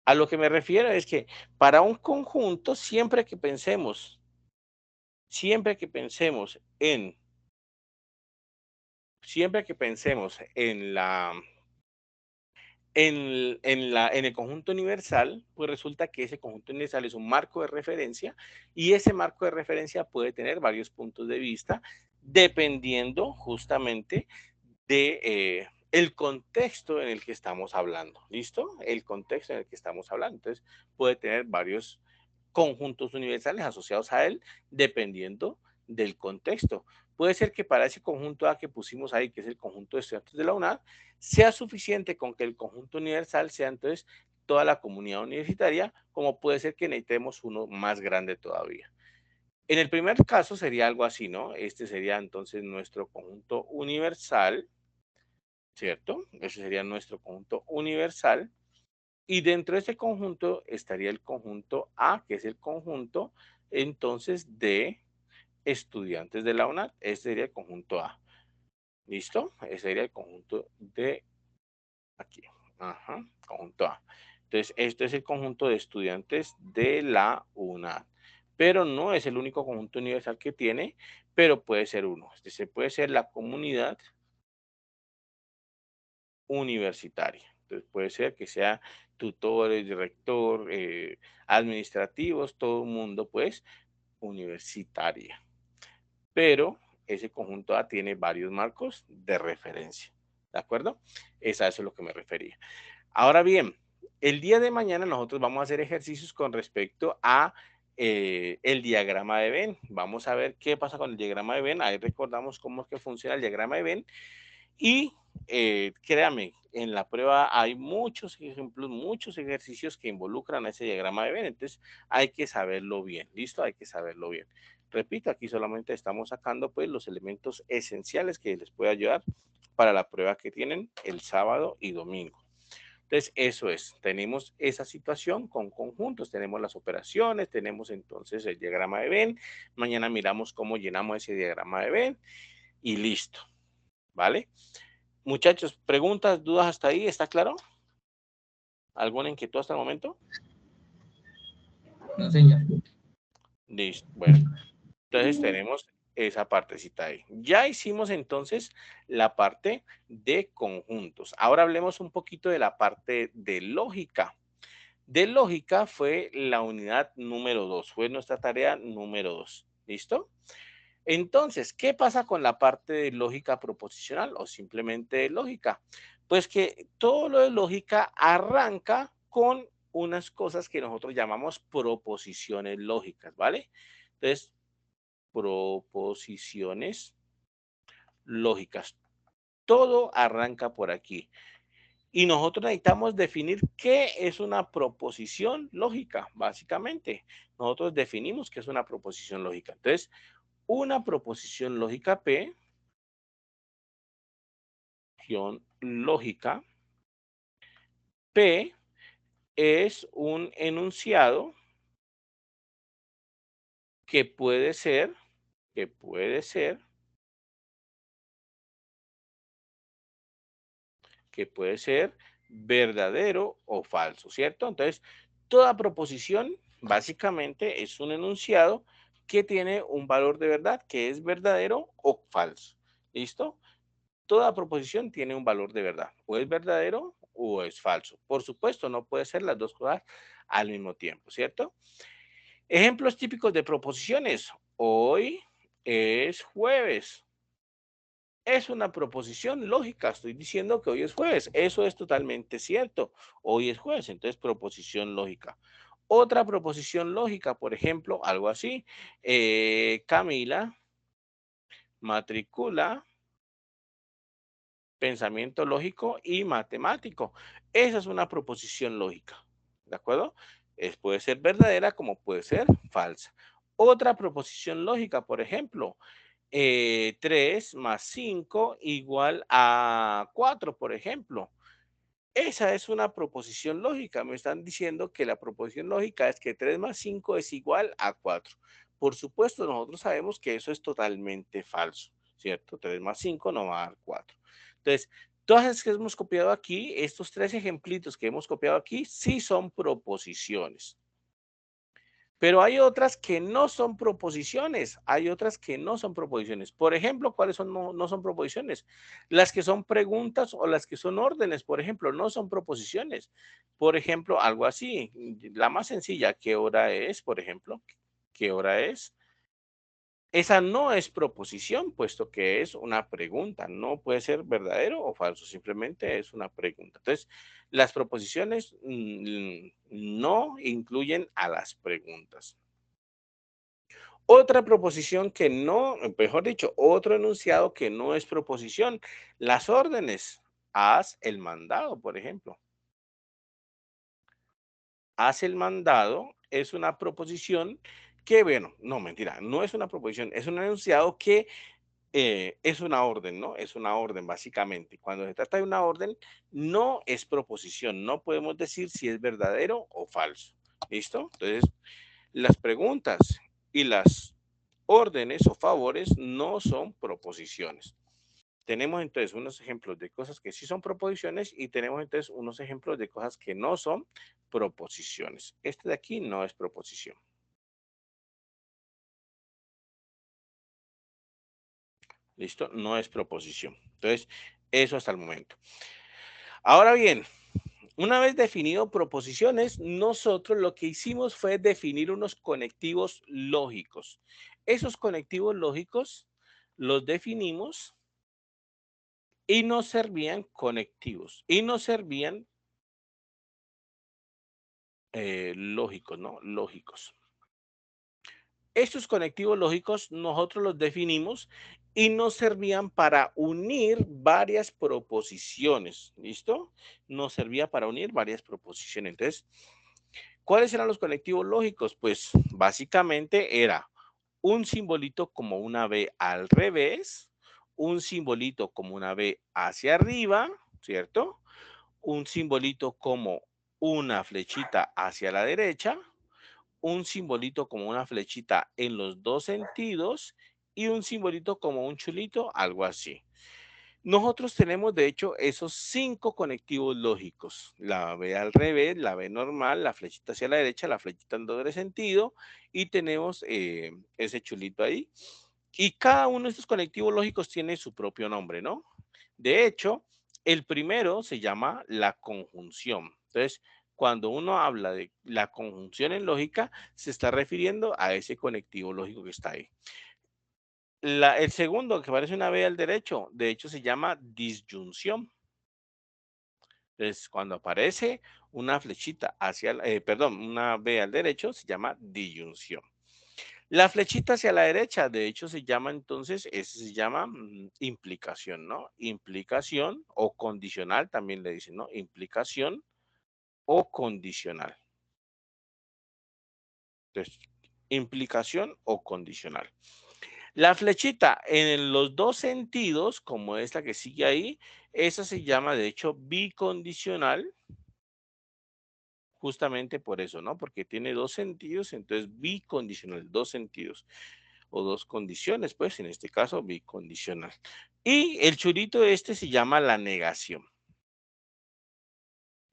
A lo que me refiero es que para un conjunto, siempre que pensemos en el conjunto universal, pues resulta que ese conjunto universal es un marco de referencia y ese marco de referencia puede tener varios puntos de vista dependiendo justamente de el contexto en el que estamos hablando. ¿Listo? El contexto en el que estamos hablando. Entonces, puede tener varios conjuntos universales asociados a él dependiendo del contexto. Puede ser que para ese conjunto A que pusimos ahí, que es el conjunto de estudiantes de la UNAD, sea suficiente con que el conjunto universal sea entonces toda la comunidad universitaria, como puede ser que necesitemos uno más grande todavía. En el primer caso sería algo así, ¿no? Este sería entonces nuestro conjunto universal, ¿cierto? Ese sería nuestro conjunto universal. Y dentro de ese conjunto estaría el conjunto A, que es el conjunto entonces de estudiantes de la UNAD. Ese sería el conjunto A. ¿Listo? Ese sería el conjunto de aquí. Ajá, conjunto A. Entonces, este es el conjunto de estudiantes de la UNAD. Pero no es el único conjunto universal que tiene, pero puede ser uno. Este puede ser la comunidad universitaria. Entonces puede ser que sea tutores, director, administrativos, todo el mundo pues universitaria. Pero ese conjunto A tiene varios marcos de referencia. ¿De acuerdo? Eso es lo que me refería. Ahora bien, el día de mañana nosotros vamos a hacer ejercicios con respecto a el diagrama de Venn. Vamos a ver qué pasa con el diagrama de Venn. Ahí recordamos cómo es que funciona el diagrama de Venn. Y créame, en la prueba hay muchos ejemplos, muchos ejercicios que involucran a ese diagrama de Venn. Entonces hay que saberlo bien. ¿Listo? Hay que saberlo bien. Repito, aquí solamente estamos sacando pues los elementos esenciales que les puede ayudar para la prueba que tienen el sábado y domingo. Entonces, eso es, tenemos esa situación con conjuntos, tenemos las operaciones, tenemos entonces el diagrama de Venn. Mañana miramos cómo llenamos ese diagrama de Venn y listo, ¿vale? Muchachos, preguntas, dudas hasta ahí, ¿está claro? ¿Alguna inquietud hasta el momento? No, señor. Listo. Bueno, entonces tenemos esa partecita ahí. Ya hicimos entonces la parte de conjuntos. Ahora hablemos un poquito de la parte de lógica. De lógica fue la unidad número 2, fue nuestra tarea número 2. ¿Listo? Entonces, ¿qué pasa con la parte de lógica proposicional o simplemente de lógica? Pues que todo lo de lógica arranca con unas cosas que nosotros llamamos proposiciones lógicas, ¿vale? Entonces, proposiciones lógicas. Todo arranca por aquí. Y nosotros necesitamos definir qué es una proposición lógica, básicamente. Nosotros definimos qué es una proposición lógica. Entonces, una proposición lógica P, lógica P es un enunciado que puede ser, que puede ser, que puede ser verdadero o falso, ¿cierto? Entonces, toda proposición básicamente es un enunciado que tiene un valor de verdad, que es verdadero o falso. ¿Listo? Toda proposición tiene un valor de verdad, o es verdadero o es falso. Por supuesto, no puede ser las dos cosas al mismo tiempo, ¿cierto? Ejemplos típicos de proposiciones. Hoy es jueves. Es una proposición lógica. Estoy diciendo que hoy es jueves. Eso es totalmente cierto. Hoy es jueves, entonces proposición lógica. Otra proposición lógica, por ejemplo, algo así. Camila matricula pensamiento lógico y matemático. Esa es una proposición lógica. ¿De acuerdo? Puede ser verdadera como puede ser falsa. Otra proposición lógica, por ejemplo, 3 más 5 igual a 4, por ejemplo. Esa es una proposición lógica. Me están diciendo que la proposición lógica es que 3 más 5 es igual a 4. Por supuesto, nosotros sabemos que eso es totalmente falso, ¿cierto? 3 más 5 no va a dar 4. Entonces, todas las que hemos copiado aquí, estos tres ejemplitos que hemos copiado aquí, sí son proposiciones. Pero hay otras que no son proposiciones, hay otras que no son proposiciones. Por ejemplo, ¿cuáles son no son proposiciones? Las que son preguntas o las que son órdenes, por ejemplo, no son proposiciones. Por ejemplo, algo así, la más sencilla, ¿qué hora es? Por ejemplo, ¿qué hora es? Esa no es proposición, puesto que es una pregunta. No puede ser verdadero o falso, simplemente es una pregunta. Entonces, las proposiciones no incluyen a las preguntas. Otra proposición que no, mejor dicho, otro enunciado que no es proposición, las órdenes. Haz el mandado, por ejemplo. Haz el mandado es una proposición que, bueno, no, mentira, no es una proposición, es un enunciado que es una orden, ¿no? Es una orden, básicamente. Cuando se trata de una orden, no es proposición, no podemos decir si es verdadero o falso. ¿Listo? Entonces, las preguntas y las órdenes o favores no son proposiciones. Tenemos entonces unos ejemplos de cosas que sí son proposiciones y tenemos entonces unos ejemplos de cosas que no son proposiciones. Este de aquí no es proposición. ¿Listo? No es proposición. Entonces, eso hasta el momento. Ahora bien, una vez definido proposiciones, nosotros lo que hicimos fue definir unos conectivos lógicos. Esos conectivos lógicos los definimos y nos servían conectivos y nos servían lógicos, ¿no? Lógicos. Estos conectivos lógicos nosotros los definimos y nos servían para unir varias proposiciones, ¿listo? Nos servía para unir varias proposiciones. Entonces, ¿cuáles eran los conectivos lógicos? Pues básicamente era un simbolito como una B al revés, un simbolito como una B hacia arriba, ¿cierto? Un simbolito como una flechita hacia la derecha, un simbolito como una flechita en los dos sentidos y un simbolito como un chulito, algo así. Nosotros tenemos, de hecho, esos 5 conectivos lógicos. La B al revés, la B normal, la flechita hacia la derecha, la flechita en doble sentido y tenemos ese chulito ahí. Y cada uno de estos conectivos lógicos tiene su propio nombre, ¿no? De hecho, el primero se llama la conjunción. Entonces, cuando uno habla de la conjunción en lógica, se está refiriendo a ese conectivo lógico que está ahí. El segundo, que parece una B al derecho, de hecho se llama disyunción. Entonces, cuando aparece una flechita hacia, perdón, una B al derecho, se llama disyunción. La flechita hacia la derecha, de hecho, se llama entonces, ese se llama implicación, ¿no? Implicación o condicional, también le dicen, ¿no? Implicación o condicional. Entonces, implicación o condicional. La flechita en los dos sentidos, como esta que sigue ahí, esa se llama de hecho bicondicional, justamente por eso, ¿no? Porque tiene dos sentidos, entonces bicondicional, dos sentidos o dos condiciones, pues en este caso bicondicional. Y el churito este se llama la negación.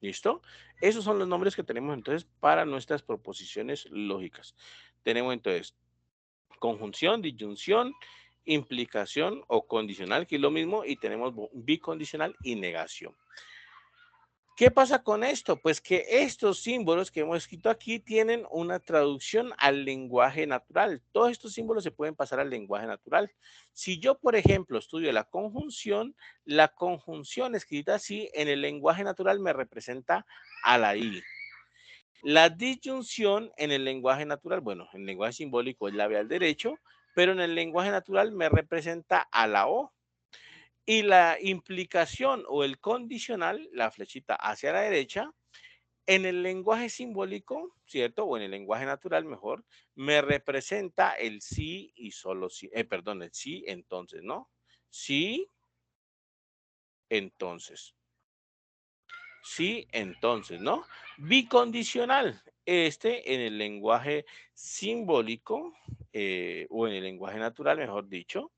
¿Listo? Esos son los nombres que tenemos entonces para nuestras proposiciones lógicas. Tenemos entonces conjunción, disyunción, implicación o condicional, que es lo mismo, y tenemos bicondicional y negación. ¿Qué pasa con esto? Pues que estos símbolos que hemos escrito aquí tienen una traducción al lenguaje natural. Todos estos símbolos se pueden pasar al lenguaje natural. Si yo, por ejemplo, estudio la conjunción escrita así en el lenguaje natural me representa a la I. La disyunción en el lenguaje natural, bueno, en el lenguaje simbólico es la B al derecho, pero en el lenguaje natural me representa a la O. Y la implicación o el condicional, la flechita hacia la derecha, en el lenguaje simbólico, ¿cierto? O en el lenguaje natural mejor, me representa el sí y solo sí, perdón, el sí, entonces, ¿no? Sí, entonces. Sí, entonces, ¿no? Bicondicional. Este en el lenguaje simbólico o en el lenguaje natural, mejor dicho,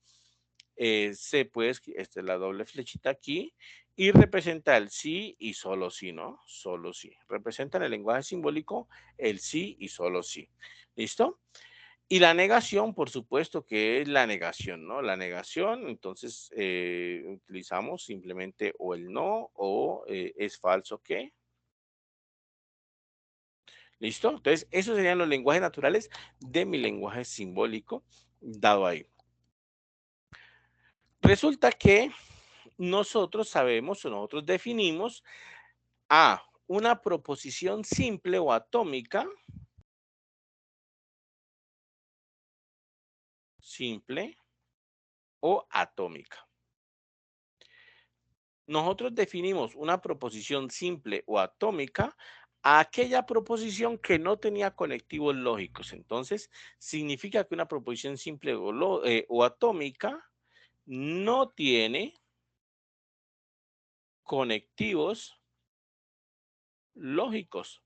se puede, esta es la doble flechita aquí y representa el sí y solo sí, ¿no? Solo sí. Representa en el lenguaje simbólico el sí y solo sí. ¿Listo? Y la negación, por supuesto que es la negación, ¿no? La negación, entonces utilizamos simplemente o el no o es falso que. ¿Listo? Entonces, esos serían los lenguajes naturales de mi lenguaje simbólico dado ahí. Resulta que nosotros sabemos o nosotros definimos a una proposición simple o atómica, simple o atómica. Nosotros definimos una proposición simple o atómica a aquella proposición que no tenía conectivos lógicos. Entonces, significa que una proposición simple o atómica no tiene conectivos lógicos.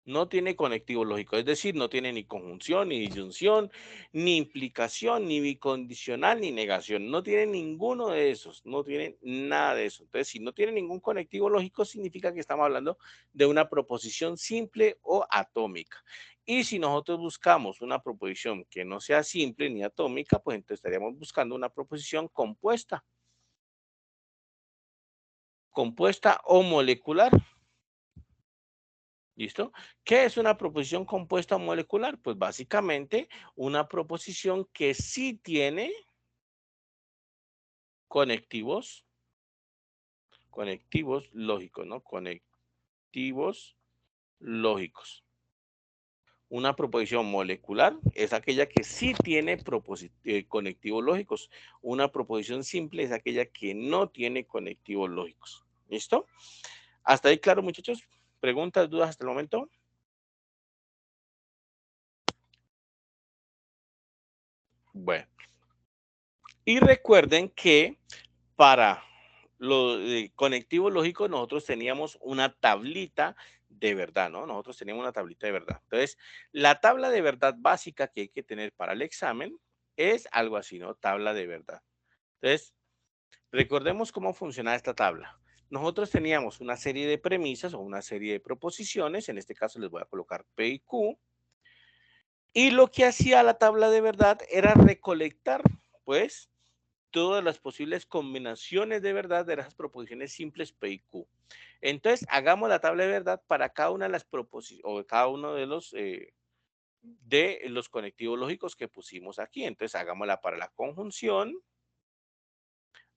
No tiene conectivo lógico, es decir, no tiene ni conjunción, ni disyunción, ni implicación, ni bicondicional, ni negación. No tiene ninguno de esos, no tiene nada de eso. Entonces, si no tiene ningún conectivo lógico, significa que estamos hablando de una proposición simple o atómica. Y si nosotros buscamos una proposición que no sea simple ni atómica, pues entonces estaríamos buscando una proposición compuesta o molecular. ¿Listo? ¿Qué es una proposición compuesta molecular? Pues básicamente una proposición que sí tiene conectivos, conectivos lógicos, ¿no? Conectivos lógicos. Una proposición molecular es aquella que sí tiene conectivos lógicos. Una proposición simple es aquella que no tiene conectivos lógicos. ¿Listo? ¿Hasta ahí claro, muchachos? ¿Preguntas, dudas hasta el momento? Bueno. Y recuerden que para los conectivos lógicos nosotros teníamos una tablita de verdad, ¿no? Nosotros teníamos una tablita de verdad. Entonces, la tabla de verdad básica que hay que tener para el examen es algo así, ¿no? Tabla de verdad. Entonces, Recordemos cómo funciona esta tabla. Nosotros teníamos una serie de premisas o una serie de proposiciones, en este caso les voy a colocar P y Q, y lo que hacía la tabla de verdad era recolectar, pues, todas las posibles combinaciones de verdad de las proposiciones simples P y Q. Entonces, hagamos la tabla de verdad para cada una de las proposiciones o cada uno de los conectivos lógicos que pusimos aquí. Entonces, hagámosla para la conjunción,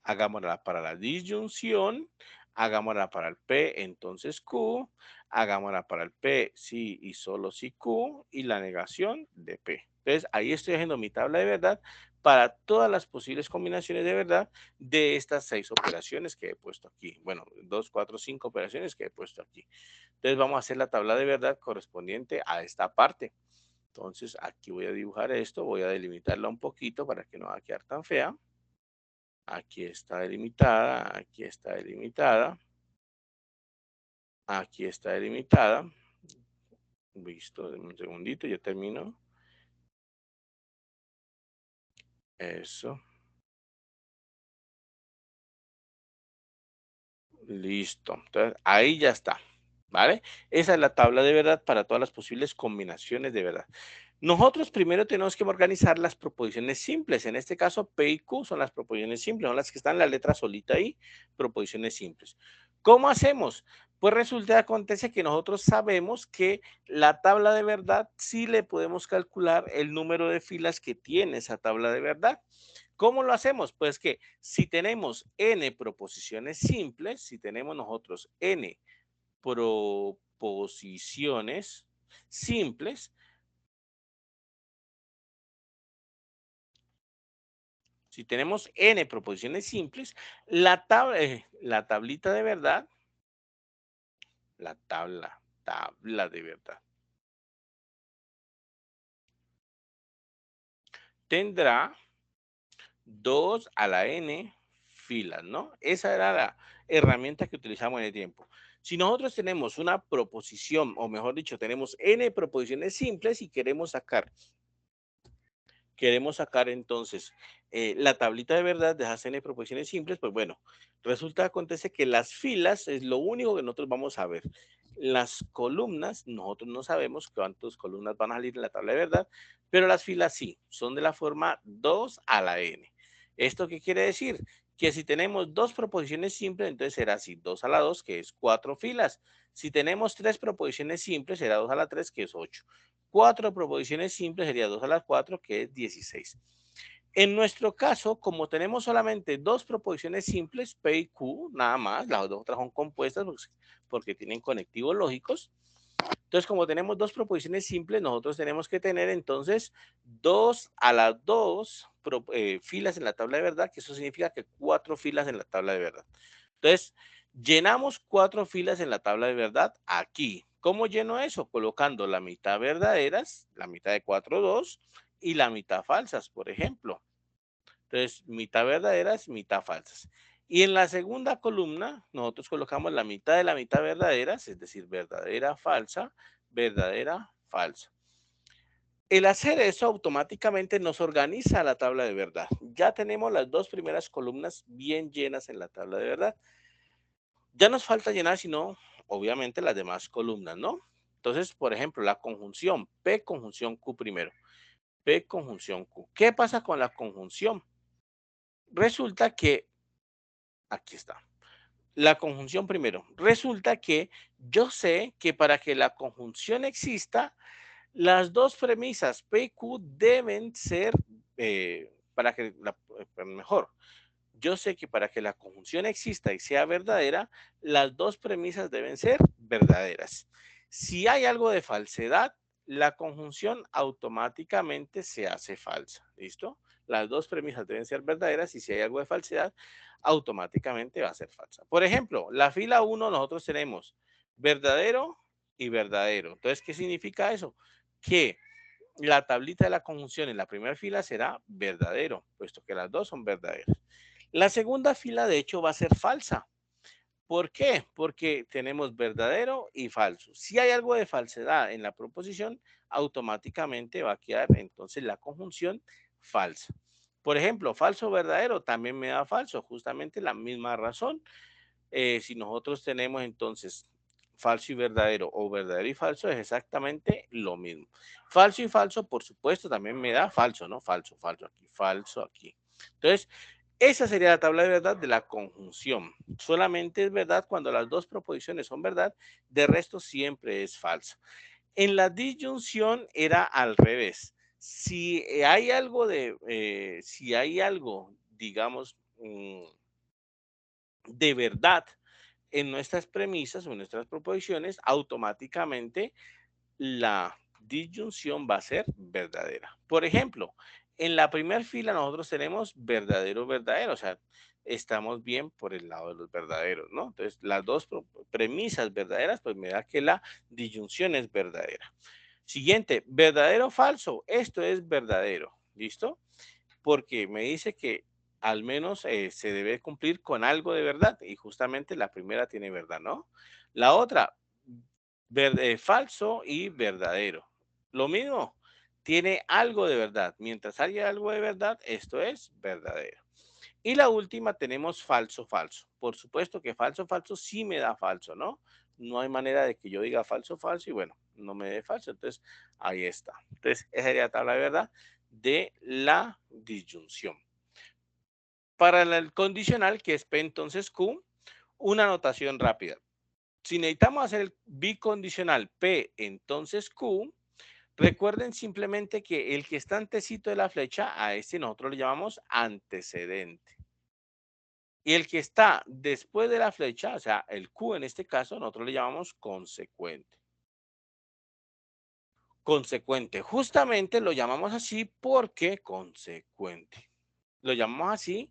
hagámosla para la disyunción, hagámosla para el P, entonces Q, hagámosla para el P, sí y solo si Q, y la negación de P. Entonces, ahí estoy haciendo mi tabla de verdad para todas las posibles combinaciones de verdad de estas 6 operaciones que he puesto aquí. Bueno, 2, 4, 5 operaciones que he puesto aquí. Entonces, vamos a hacer la tabla de verdad correspondiente a esta parte. Entonces, aquí voy a dibujar esto, voy a delimitarla un poquito para que no va a quedar tan fea. Aquí está delimitada, aquí está delimitada, aquí está delimitada. Listo, un segundito, ya termino. Eso. Listo. Entonces, ahí ya está. ¿Vale? Esa es la tabla de verdad para todas las posibles combinaciones de verdad. Nosotros primero tenemos que organizar las proposiciones simples. En este caso, P y Q son las proposiciones simples, son las que están en la letra solita ahí, proposiciones simples. ¿Cómo hacemos? Pues resulta, acontece que nosotros sabemos que la tabla de verdad sí le podemos calcular el número de filas que tiene esa tabla de verdad. ¿Cómo lo hacemos? Pues que si tenemos n proposiciones simples, si tenemos nosotros n proposiciones simples, si tenemos n proposiciones simples, la tablita de verdad, la tabla de verdad, tendrá 2 a la n filas, ¿no? Esa era la herramienta que utilizamos en el tiempo. Si nosotros tenemos una proposición, o mejor dicho, tenemos n proposiciones simples y queremos sacar entonces la tablita de verdad de esas n proposiciones simples, pues bueno, resulta acontece que las filas es lo único que nosotros vamos a ver. Las columnas, nosotros no sabemos cuántas columnas van a salir en la tabla de verdad, pero las filas sí, son de la forma 2 a la n. ¿Esto qué quiere decir? Que si tenemos dos proposiciones simples, entonces será así, 2 a la 2, que es 4 filas. Si tenemos tres proposiciones simples, será 2 a la 3, que es 8. 4 proposiciones simples sería 2 a la 4, que es 16. En nuestro caso, como tenemos solamente dos proposiciones simples, P y Q, nada más, las otras son compuestas porque tienen conectivos lógicos. Entonces, como tenemos dos proposiciones simples, nosotros tenemos que tener entonces 2 a la 2 filas en la tabla de verdad, que eso significa que 4 filas en la tabla de verdad. Entonces, llenamos 4 filas en la tabla de verdad aquí. ¿Cómo lleno eso? Colocando la mitad verdaderas, la mitad de 4, 2 y la mitad falsas, por ejemplo. Entonces, mitad verdaderas, mitad falsas. Y en la segunda columna, nosotros colocamos la mitad de la mitad verdaderas, es decir, verdadera, falsa. El hacer eso automáticamente nos organiza la tabla de verdad. Ya tenemos las dos primeras columnas bien llenas en la tabla de verdad. Ya nos falta llenar, sino, obviamente, las demás columnas, ¿no? Entonces, por ejemplo, la conjunción, P conjunción Q primero. P conjunción Q. ¿Qué pasa con la conjunción? Resulta que, aquí está, la conjunción primero. Resulta que yo sé que para que la conjunción exista, las dos premisas P y Q deben ser, mejor, yo sé que para que la conjunción exista y sea verdadera, las dos premisas deben ser verdaderas. Si hay algo de falsedad, la conjunción automáticamente se hace falsa. ¿Listo? Las dos premisas deben ser verdaderas y si hay algo de falsedad, automáticamente va a ser falsa. Por ejemplo, la fila 1 nosotros tenemos verdadero y verdadero. Entonces, ¿qué significa eso? Que la tablita de la conjunción en la primera fila será verdadero, puesto que las dos son verdaderas. La segunda fila, de hecho, va a ser falsa. ¿Por qué? Porque tenemos verdadero y falso. Si hay algo de falsedad en la proposición, automáticamente va a quedar entonces la conjunción falsa. Por ejemplo, falso verdadero también me da falso, justamente la misma razón. Si nosotros tenemos entonces falso y verdadero o verdadero y falso, es exactamente lo mismo. Falso y falso, por supuesto, también me da falso, ¿no? Falso, falso aquí, falso aquí. Entonces, esa sería la tabla de verdad de la conjunción. Solamente es verdad cuando las dos proposiciones son verdad, de resto siempre es falso. En la disyunción era al revés. Si hay algo, digamos, de verdad en nuestras premisas o en nuestras proposiciones, automáticamente la disyunción va a ser verdadera. Por ejemplo, en la primera fila nosotros tenemos verdadero, verdadero, o sea, estamos bien por el lado de los verdaderos, ¿no? Entonces, las dos premisas verdaderas, pues me da que la disyunción es verdadera. Siguiente, verdadero o falso, esto es verdadero, ¿listo? Porque me dice que al menos se debe cumplir con algo de verdad y justamente la primera tiene verdad, ¿no? La otra, falso y verdadero. Lo mismo, tiene algo de verdad. Mientras haya algo de verdad, esto es verdadero. Y la última tenemos falso, falso. Por supuesto que falso, falso sí me da falso, ¿no? No hay manera de que yo diga falso, falso y bueno, no me dé falso. Entonces, ahí está. Entonces, esa sería la tabla de verdad de la disyunción. Para el condicional, que es P entonces Q, una anotación rápida. Si necesitamos hacer el bicondicional P entonces Q, recuerden simplemente que el que está antecito de la flecha, a este nosotros le llamamos antecedente. Y el que está después de la flecha, o sea, el Q en este caso, nosotros le llamamos consecuente. Consecuente, justamente lo llamamos así porque consecuente. Lo llamamos así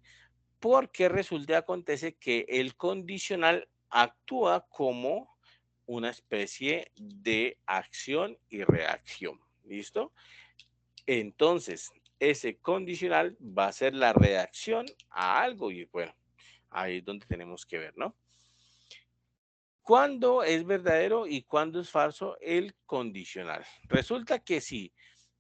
porque resulta y acontece que el condicional actúa como una especie de acción y reacción. ¿Listo? Entonces, ese condicional va a ser la reacción a algo y bueno, ahí es donde tenemos que ver, ¿no? ¿Cuándo es verdadero y cuándo es falso el condicional? Resulta que si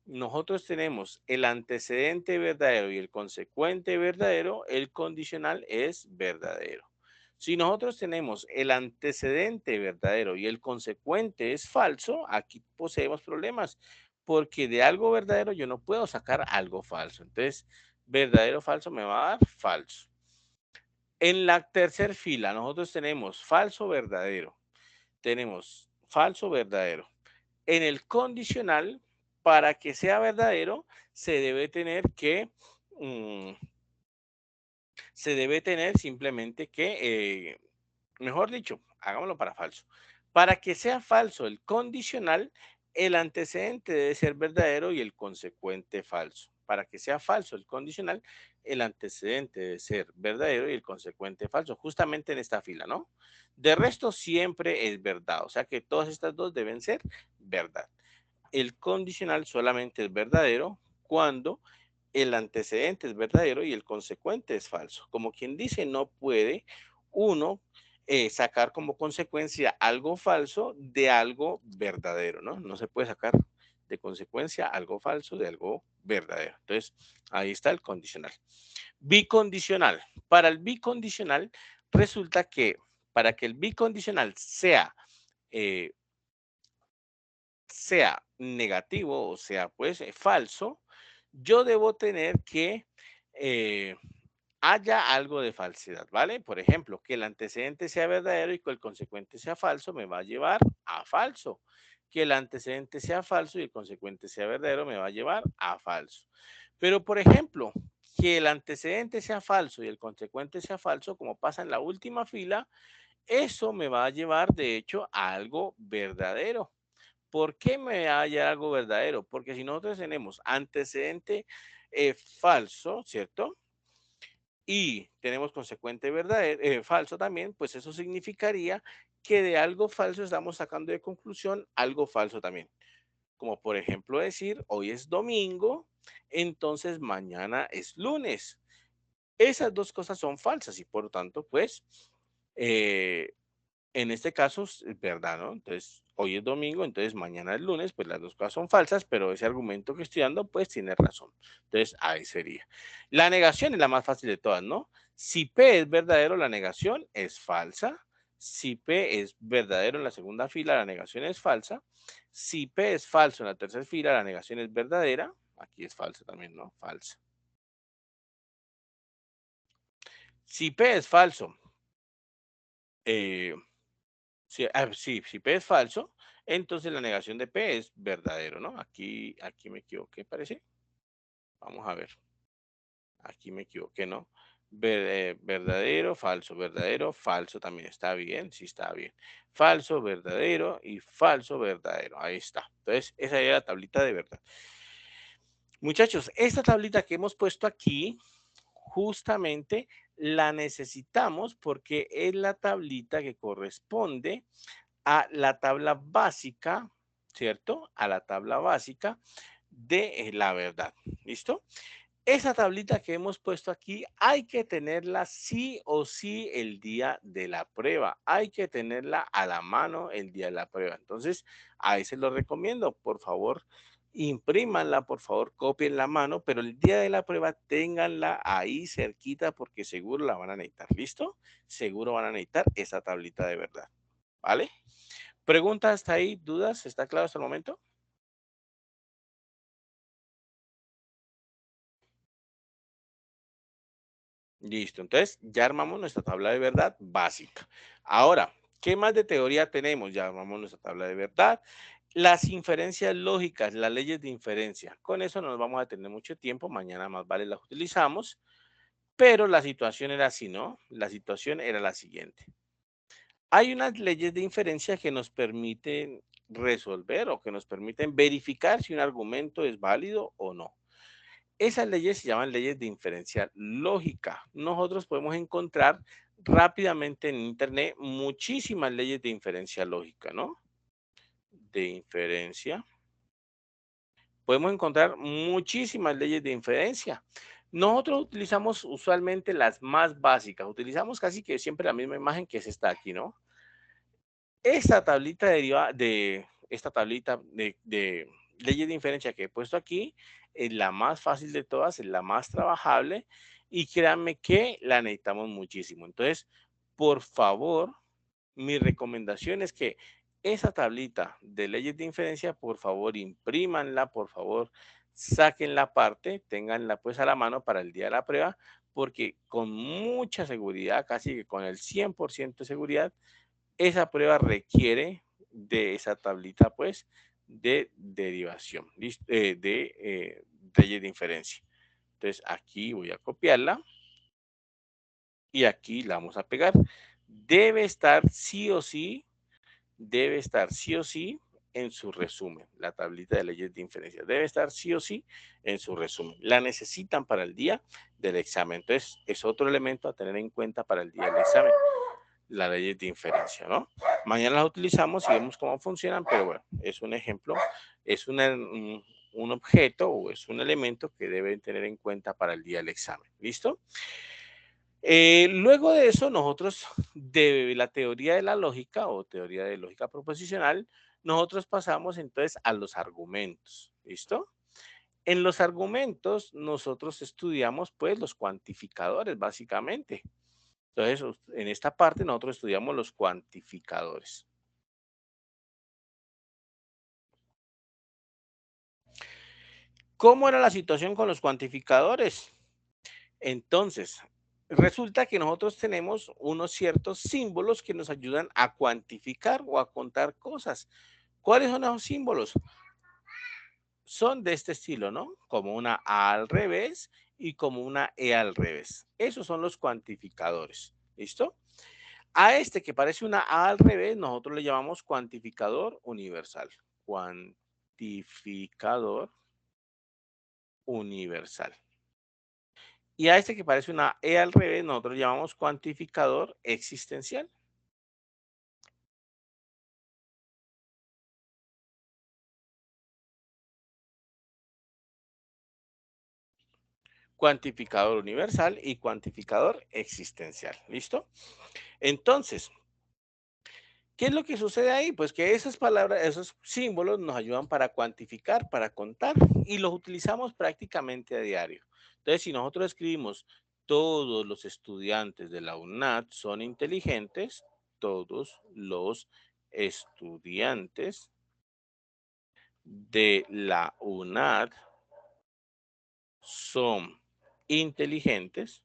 nosotros tenemos el antecedente verdadero y el consecuente verdadero, el condicional es verdadero. Si nosotros tenemos el antecedente verdadero y el consecuente es falso, aquí poseemos problemas, porque de algo verdadero yo no puedo sacar algo falso. Entonces, verdadero o falso me va a dar falso. En la tercera fila, nosotros tenemos falso verdadero. Tenemos falso verdadero. En el condicional, para que sea verdadero, se debe tener que, mm, se debe tener simplemente que, mejor dicho, hagámoslo para falso. Para que sea falso el condicional, el antecedente debe ser verdadero y el consecuente falso. Para que sea falso el condicional, el antecedente debe ser verdadero y el consecuente falso, justamente en esta fila, ¿no? De resto, siempre es verdad, o sea que todas estas dos deben ser verdad. El condicional solamente es verdadero cuando el antecedente es verdadero y el consecuente es falso. Como quien dice, no puede uno sacar como consecuencia algo falso de algo verdadero, ¿no? No se puede sacar de consecuencia algo falso de algo verdadero. Entonces, ahí está el condicional. Bicondicional. Para el bicondicional, resulta que para que el bicondicional eh, sea negativo o sea pues falso, yo debo tener que eh, haya algo de falsedad, ¿vale? Por ejemplo, que el antecedente sea verdadero y que el consecuente sea falso me va a llevar a falso. Que el antecedente sea falso y el consecuente sea verdadero me va a llevar a falso. Pero, por ejemplo, que el antecedente sea falso y el consecuente sea falso, como pasa en la última fila, eso me va a llevar, de hecho, a algo verdadero. ¿Por qué me haya algo verdadero? Porque si nosotros tenemos antecedente falso, ¿cierto? Y tenemos consecuente verdadero, falso también, pues eso significaría que de algo falso estamos sacando de conclusión algo falso también. Como por ejemplo decir, hoy es domingo, entonces mañana es lunes. Esas dos cosas son falsas y por lo tanto, pues, eh, En este caso, es verdad, ¿no? Entonces, hoy es domingo, entonces mañana es lunes, pues las dos cosas son falsas, pero ese argumento que estoy dando, pues tiene razón. Entonces, ahí sería. La negación es la más fácil de todas, ¿no? Si P es verdadero, la negación es falsa. Si P es verdadero en la segunda fila, la negación es falsa. Si P es falso en la tercera fila, la negación es verdadera. Aquí es falsa también, ¿no? Falsa. Si P es falso, eh, si P es falso, entonces la negación de P es verdadero, ¿no? Aquí me equivoqué, parece. Vamos a ver. Aquí me equivoqué, ¿no? Verdadero, falso también está bien, sí está bien. Falso, verdadero y falso, verdadero. Ahí está. Entonces, esa era la tablita de verdad. Muchachos, esta tablita que hemos puesto aquí, justamente la necesitamos porque es la tablita que corresponde a la tabla básica, ¿cierto? A la tabla básica de la verdad. ¿Listo? Esa tablita que hemos puesto aquí hay que tenerla sí o sí el día de la prueba. Hay que tenerla a la mano el día de la prueba. Entonces, ahí se lo recomiendo. Por favor, imprímanla, por favor, copien la mano, pero el día de la prueba ténganla ahí cerquita porque seguro la van a necesitar. ¿Listo? Seguro van a necesitar esa tablita de verdad. ¿Vale? ¿Preguntas hasta ahí? ¿Dudas? ¿Está claro hasta el momento? Listo, entonces ya armamos nuestra tabla de verdad básica. Ahora, ¿qué más de teoría tenemos? Ya armamos nuestra tabla de verdad. Las inferencias lógicas, las leyes de inferencia. Con eso no nos vamos a tener mucho tiempo, mañana más vale las utilizamos, pero la situación era así, ¿no? La situación era la siguiente. Hay unas leyes de inferencia que nos permiten resolver o que nos permiten verificar si un argumento es válido o no. Esas leyes se llaman leyes de inferencia lógica. Nosotros podemos encontrar rápidamente en Internet muchísimas leyes de inferencia lógica, ¿no? De inferencia. Podemos encontrar muchísimas leyes de inferencia. Nosotros utilizamos usualmente las más básicas. Utilizamos casi que siempre la misma imagen que es esta aquí, ¿no? Esta tablita deriva de esta tablita de leyes de inferencia que he puesto aquí es la más fácil de todas, es la más trabajable y créanme que la necesitamos muchísimo. Entonces, por favor, mi recomendación es que esa tablita de leyes de inferencia, por favor, imprímanla, por favor, saquen la parte, tenganla pues a la mano para el día de la prueba, porque con mucha seguridad, casi que con el 100% de seguridad, esa prueba requiere de esa tablita, pues, de derivación, de leyes de inferencia. Entonces, aquí voy a copiarla y aquí la vamos a pegar. Debe estar sí o sí, debe estar sí o sí en su resumen. La tablita de leyes de inferencia debe estar sí o sí en su resumen. La necesitan para el día del examen. Entonces, es otro elemento a tener en cuenta para el día del examen, las leyes de inferencia, ¿no? Mañana las utilizamos y vemos cómo funcionan, pero bueno, es un ejemplo, es un objeto o es un elemento que deben tener en cuenta para el día del examen. ¿Listo? Luego de eso, nosotros, de la teoría de la lógica o teoría de lógica proposicional, nosotros pasamos entonces a los argumentos. ¿Listo? En los argumentos, nosotros estudiamos pues los cuantificadores, básicamente. Entonces, en esta parte nosotros estudiamos los cuantificadores. ¿Cómo era la situación con los cuantificadores? Entonces, resulta que nosotros tenemos unos ciertos símbolos que nos ayudan a cuantificar o a contar cosas. ¿Cuáles son esos símbolos? Son de este estilo, ¿no? Como una A al revés y como una E al revés. Esos son los cuantificadores. ¿Listo? A este que parece una A al revés, nosotros le llamamos cuantificador universal. Cuantificador universal. Y a este que parece una E al revés, nosotros le llamamos cuantificador existencial. Cuantificador universal y cuantificador existencial. ¿Listo? Entonces, ¿Qué es lo que sucede ahí? Pues que esas palabras, esos símbolos nos ayudan para cuantificar, para contar y los utilizamos prácticamente a diario. Entonces, si nosotros escribimos todos los estudiantes de la UNAD son inteligentes, todos los estudiantes de la UNAD son inteligentes.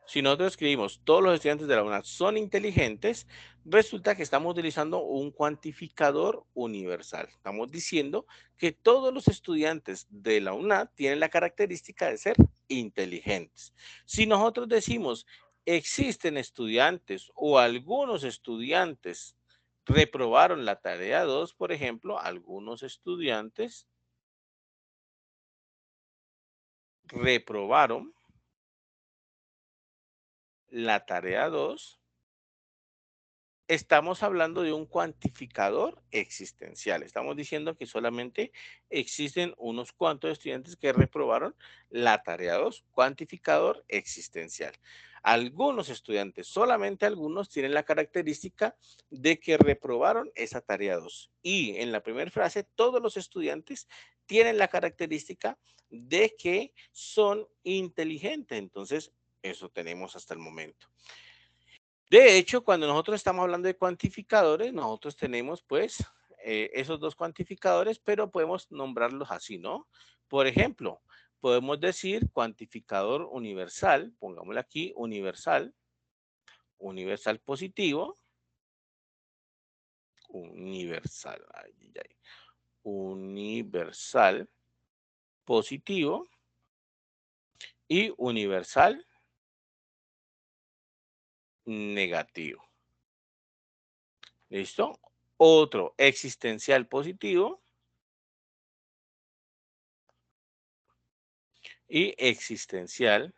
Si nosotros escribimos todos los estudiantes de la UNAD son inteligentes, resulta que estamos utilizando un cuantificador universal. Estamos diciendo que todos los estudiantes de la UNAD tienen la característica de ser inteligentes. Si nosotros decimos existen estudiantes o algunos estudiantes reprobaron la tarea 2, por ejemplo, algunos estudiantes reprobaron la tarea 2. Estamos hablando de un cuantificador existencial. Estamos diciendo que solamente existen unos cuantos estudiantes que reprobaron la tarea 2, cuantificador existencial. Algunos estudiantes, solamente algunos, tienen la característica de que reprobaron esa tarea 2. Y en la primera frase, todos los estudiantes tienen la característica de que son inteligentes. Entonces, eso tenemos hasta el momento. De hecho, cuando nosotros estamos hablando de cuantificadores, nosotros tenemos pues esos dos cuantificadores, pero podemos nombrarlos así, ¿no? Por ejemplo, podemos decir cuantificador universal, pongámosle aquí universal, universal positivo, universal, ay, ay, ay, universal positivo y universal negativo. ¿Listo? Otro existencial positivo y existencial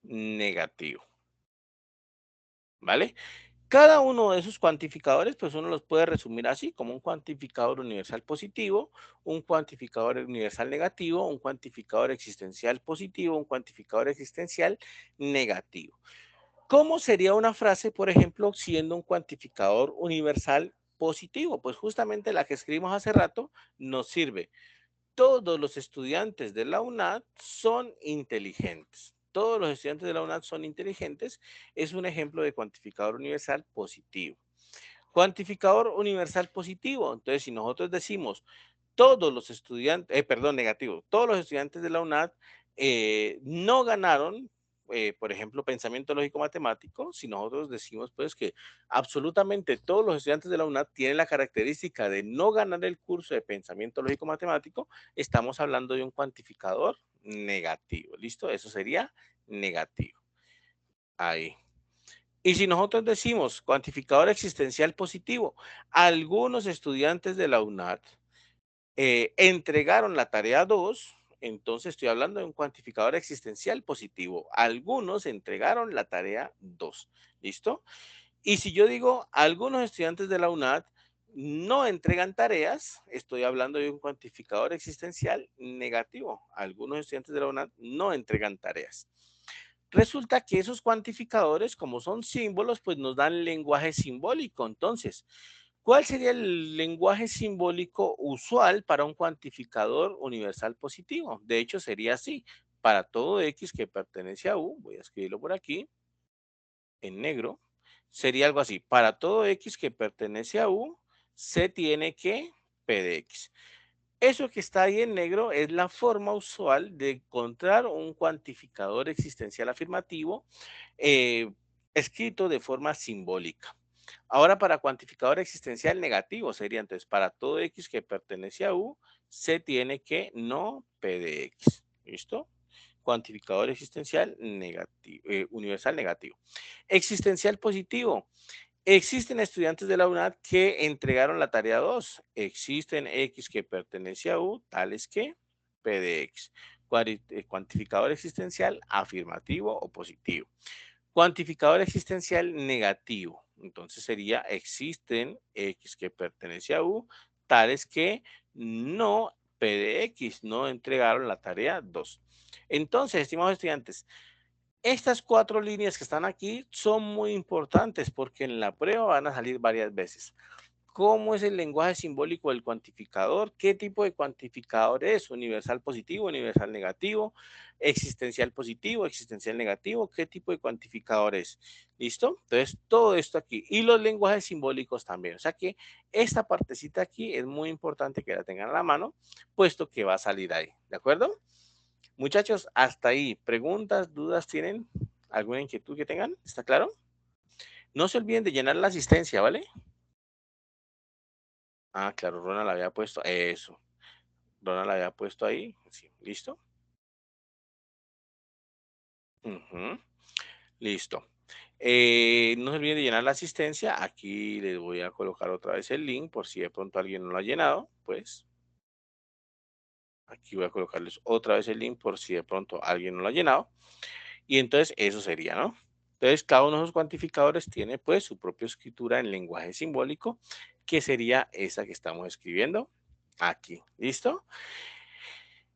negativo. ¿Vale? Cada uno de esos cuantificadores, pues uno los puede resumir así, como un cuantificador universal positivo, un cuantificador universal negativo, un cuantificador existencial positivo, un cuantificador existencial negativo. ¿Cómo sería una frase, por ejemplo, siendo un cuantificador universal positivo? Pues justamente la que escribimos hace rato nos sirve. Todos los estudiantes de la UNAD son inteligentes. Todos los estudiantes de la UNAD son inteligentes. Es un ejemplo de cuantificador universal positivo. Cuantificador universal positivo. Entonces, si nosotros decimos todos los estudiantes, perdón, negativo, todos los estudiantes de la UNAD no ganaron, por ejemplo, pensamiento lógico matemático, si nosotros decimos pues que absolutamente todos los estudiantes de la UNAD tienen la característica de no ganar el curso de pensamiento lógico matemático, estamos hablando de un cuantificador negativo, ¿listo? Eso sería negativo. Ahí. Y si nosotros decimos cuantificador existencial positivo, algunos estudiantes de la UNAD entregaron la tarea 2, entonces estoy hablando de un cuantificador existencial positivo. Algunos entregaron la tarea 2. ¿Listo? Y si yo digo algunos estudiantes de la UNAD no entregan tareas, estoy hablando de un cuantificador existencial negativo. Algunos estudiantes de la UNAD no entregan tareas. Resulta que esos cuantificadores, como son símbolos, pues nos dan lenguaje simbólico. Entonces, ¿cuál sería el lenguaje simbólico usual para un cuantificador universal positivo? De hecho, sería así. Para todo X que pertenece a U, voy a escribirlo por aquí, en negro, sería algo así. Para todo X que pertenece a U, se tiene que P de X. Eso que está ahí en negro es la forma usual de encontrar un cuantificador existencial afirmativo eh, escrito de forma simbólica. Ahora, para cuantificador existencial negativo sería entonces para todo X que pertenece a U, se tiene que no P de X. ¿Listo? Cuantificador existencial negativo, universal negativo. Existencial positivo. Existen estudiantes de la UNAD que entregaron la tarea 2. Existen X que pertenece a U, tales que P de X. Cuantificador existencial afirmativo o positivo. Cuantificador existencial negativo. Entonces sería existen X que pertenece a U, tales que no P de X, no entregaron la tarea 2. Entonces, estimados estudiantes, Estas 4 líneas que están aquí son muy importantes porque en la prueba van a salir varias veces. ¿Cómo es el lenguaje simbólico del cuantificador? ¿Qué tipo de cuantificador es? ¿Universal positivo, universal negativo, existencial positivo, existencial negativo? ¿Qué tipo de cuantificador es? ¿Listo? Entonces, todo esto aquí. Y los lenguajes simbólicos también. O sea que esta partecita aquí es muy importante que la tengan a la mano, puesto que va a salir ahí. ¿De acuerdo? Muchachos, hasta ahí. ¿Preguntas, dudas tienen? ¿Alguna inquietud que tengan? ¿Está claro? No se olviden de llenar la asistencia, ¿vale? Ah, claro, Ronald la había puesto. Eso. Ronald la había puesto ahí. Sí, ¿listo? Ujú, listo. No se olviden de llenar la asistencia. Aquí les voy a colocar otra vez el link por si de pronto alguien no lo ha llenado. Pues aquí voy a colocarles otra vez el link por si de pronto alguien no lo ha llenado. Y entonces eso sería, ¿no? Entonces cada uno de los cuantificadores tiene pues su propia escritura en lenguaje simbólico, que sería esa que estamos escribiendo aquí. ¿Listo?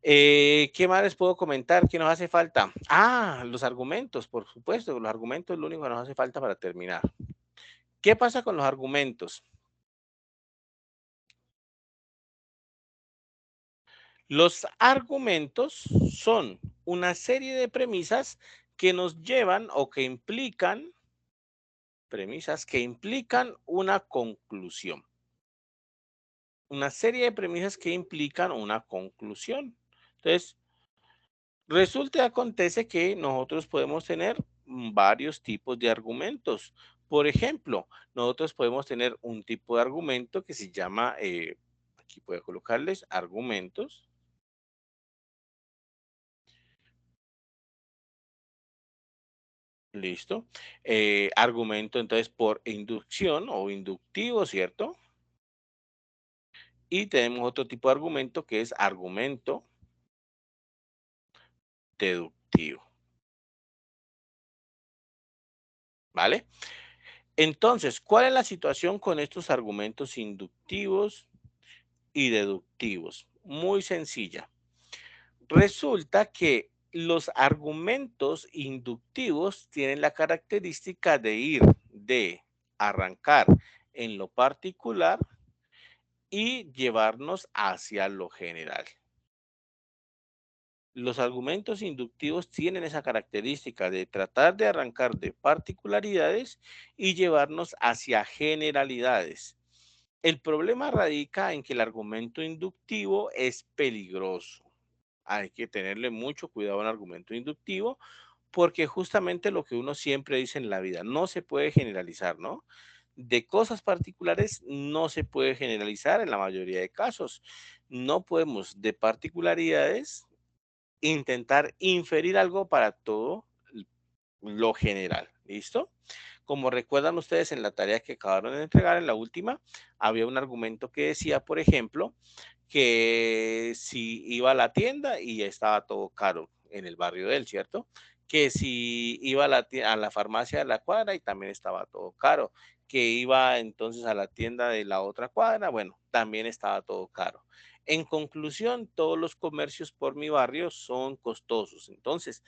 ¿Qué más les puedo comentar? ¿Qué nos hace falta? Ah, los argumentos, por supuesto. Los argumentos es lo único que nos hace falta para terminar. ¿Qué pasa con los argumentos? Los argumentos son una serie de premisas que nos llevan o que implican, premisas que implican una conclusión. Una serie de premisas que implican una conclusión. Entonces, resulta y acontece que nosotros podemos tener varios tipos de argumentos. Por ejemplo, nosotros podemos tener un tipo de argumento que se llama, aquí puedo colocarles argumentos. Listo. Argumento entonces por inducción o inductivo, ¿cierto? Y tenemos otro tipo de argumento que es argumento deductivo. ¿Vale? Entonces, ¿cuál es la situación con estos argumentos inductivos y deductivos? Muy sencilla. Resulta que los argumentos inductivos tienen la característica de ir, de arrancar en lo particular y llevarnos hacia lo general. Los argumentos inductivos tienen esa característica de tratar de arrancar de particularidades y llevarnos hacia generalidades. El problema radica en que el argumento inductivo es peligroso. Hay que tenerle mucho cuidado al argumento inductivo porque justamente lo que uno siempre dice en la vida, no se puede generalizar, ¿no? De cosas particulares no se puede generalizar en la mayoría de casos. No podemos de particularidades intentar inferir algo para todo lo general. ¿Listo? Como recuerdan ustedes en la tarea que acabaron de entregar, en la última, había un argumento que decía, por ejemplo, que si iba a la tienda y estaba todo caro en el barrio de él, ¿cierto? Que si iba a la farmacia de la cuadra y también estaba todo caro. Que iba entonces a la tienda de la otra cuadra, bueno, también estaba todo caro. En conclusión, todos los comercios por mi barrio son costosos. Entonces,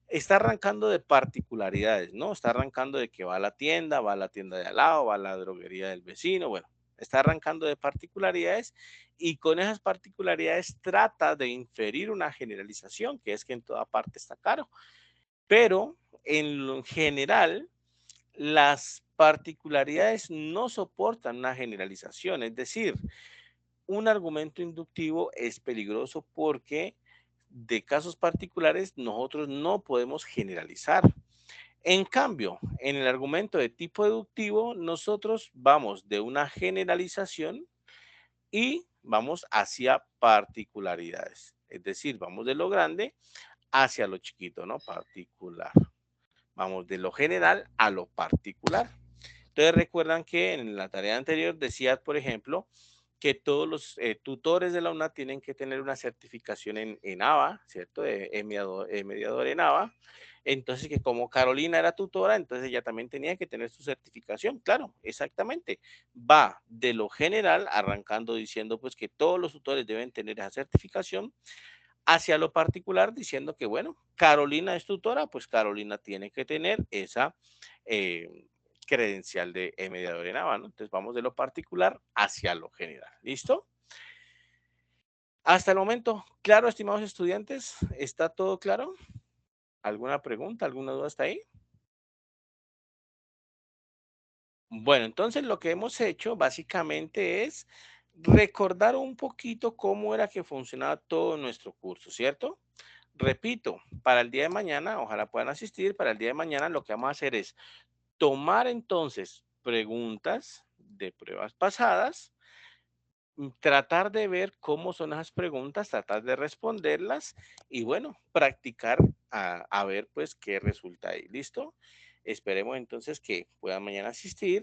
está arrancando de particularidades, ¿no? Está arrancando de que va a la tienda de al lado, va a la droguería del vecino, bueno, está arrancando de particularidades y con esas particularidades trata de inferir una generalización, que es que en toda parte está caro. Pero en lo general, las particularidades no soportan una generalización, es decir, un argumento inductivo es peligroso porque de casos particulares nosotros no podemos generalizar. En cambio, en el argumento de tipo deductivo, nosotros vamos de una generalización y vamos hacia particularidades. Es decir, vamos de lo grande hacia lo chiquito, ¿no? Particular. Vamos de lo general a lo particular. Entonces recuerdan que en la tarea anterior decía, por ejemplo, que todos los tutores de la UNA tienen que tener una certificación en ABA, ¿cierto? De mediador en ABA. Entonces, que como Carolina era tutora, entonces ella también tenía que tener su certificación. Claro, exactamente. Va de lo general, arrancando diciendo pues que todos los tutores deben tener esa certificación, hacia lo particular diciendo que, bueno, Carolina es tutora, pues Carolina tiene que tener esa credencial de mediador en Habano. Entonces vamos de lo particular hacia lo general. ¿Listo? Hasta el momento, claro, estimados estudiantes, ¿está todo claro? ¿Alguna pregunta, alguna duda hasta ahí? Bueno, entonces lo que hemos hecho básicamente es recordar un poquito cómo era que funcionaba todo nuestro curso, ¿cierto? Repito, para el día de mañana, ojalá puedan asistir, para el día de mañana lo que vamos a hacer es tomar entonces preguntas de pruebas pasadas, tratar de ver cómo son esas preguntas, tratar de responderlas y bueno, practicar a ver pues qué resulta ahí. ¿Listo? Esperemos entonces que puedan mañana asistir.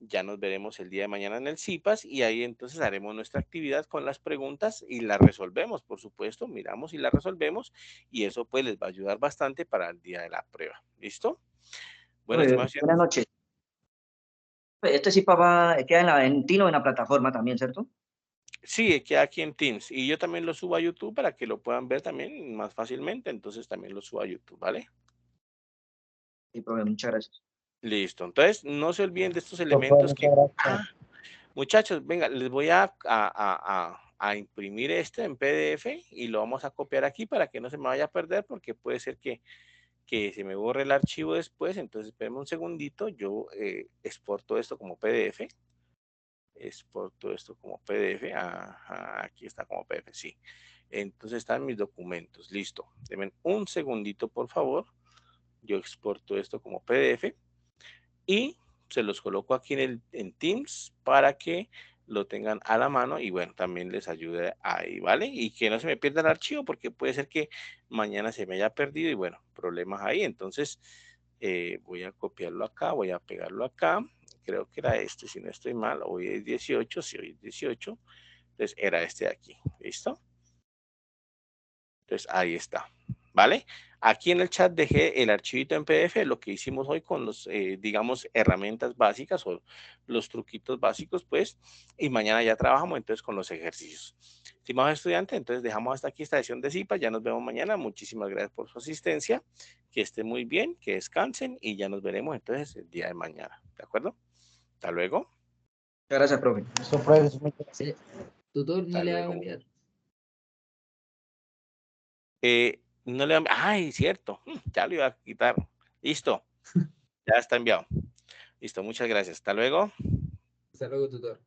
Ya nos veremos el día de mañana en el CIPAS y ahí entonces haremos nuestra actividad con las preguntas y las resolvemos, por supuesto, miramos y las resolvemos y eso pues les va a ayudar bastante para el día de la prueba. ¿Listo? Bueno, estimados Buenas estudiantes. noches. Este sí, papá, queda en Tino, en la plataforma también, ¿cierto? Sí, queda aquí en Teams y yo también lo subo a YouTube para que lo puedan ver también más fácilmente, entonces también lo subo a YouTube, ¿vale? Sí, profe, muchas gracias. Listo, entonces no se olviden de estos Profe, elementos muchas que... gracias. Ah, muchachos, venga, les voy a imprimir este en PDF y lo vamos a copiar aquí para que no se me vaya a perder porque puede ser que se me borre el archivo después, entonces espérenme un segundito, yo exporto esto como PDF. Exporto esto como PDF. Ajá, aquí está como PDF, sí. Entonces están mis documentos. Listo. Denme un segundito, por favor. Yo exporto esto como PDF y se los coloco aquí en Teams para que lo tengan a la mano y bueno, también les ayude ahí, ¿vale? Y que no se me pierda el archivo porque puede ser que mañana se me haya perdido y bueno, problemas ahí. Entonces voy a copiarlo acá, voy a pegarlo acá. Creo que era este, si no estoy mal. Hoy es 18, si hoy es 18. Entonces era este de aquí, ¿listo? Entonces ahí está, ¿vale? Aquí en el chat dejé el archivito en PDF, lo que hicimos hoy con los, digamos, herramientas básicas o los truquitos básicos, pues, y mañana ya trabajamos entonces con los ejercicios. Estimados estudiantes, entonces dejamos hasta aquí esta sesión de CIPA, ya nos vemos mañana, muchísimas gracias por su asistencia, que estén muy bien, que descansen y ya nos veremos entonces el día de mañana, ¿de acuerdo? Hasta luego. Muchas gracias, profe. Listo, profe, muchas gracias. Sí. Tutor, no Hasta le haga luego. enviar. No le... Ay, cierto, ya lo iba a quitar. Listo, ya está enviado. Listo, muchas gracias. Hasta luego. Hasta luego, tutor.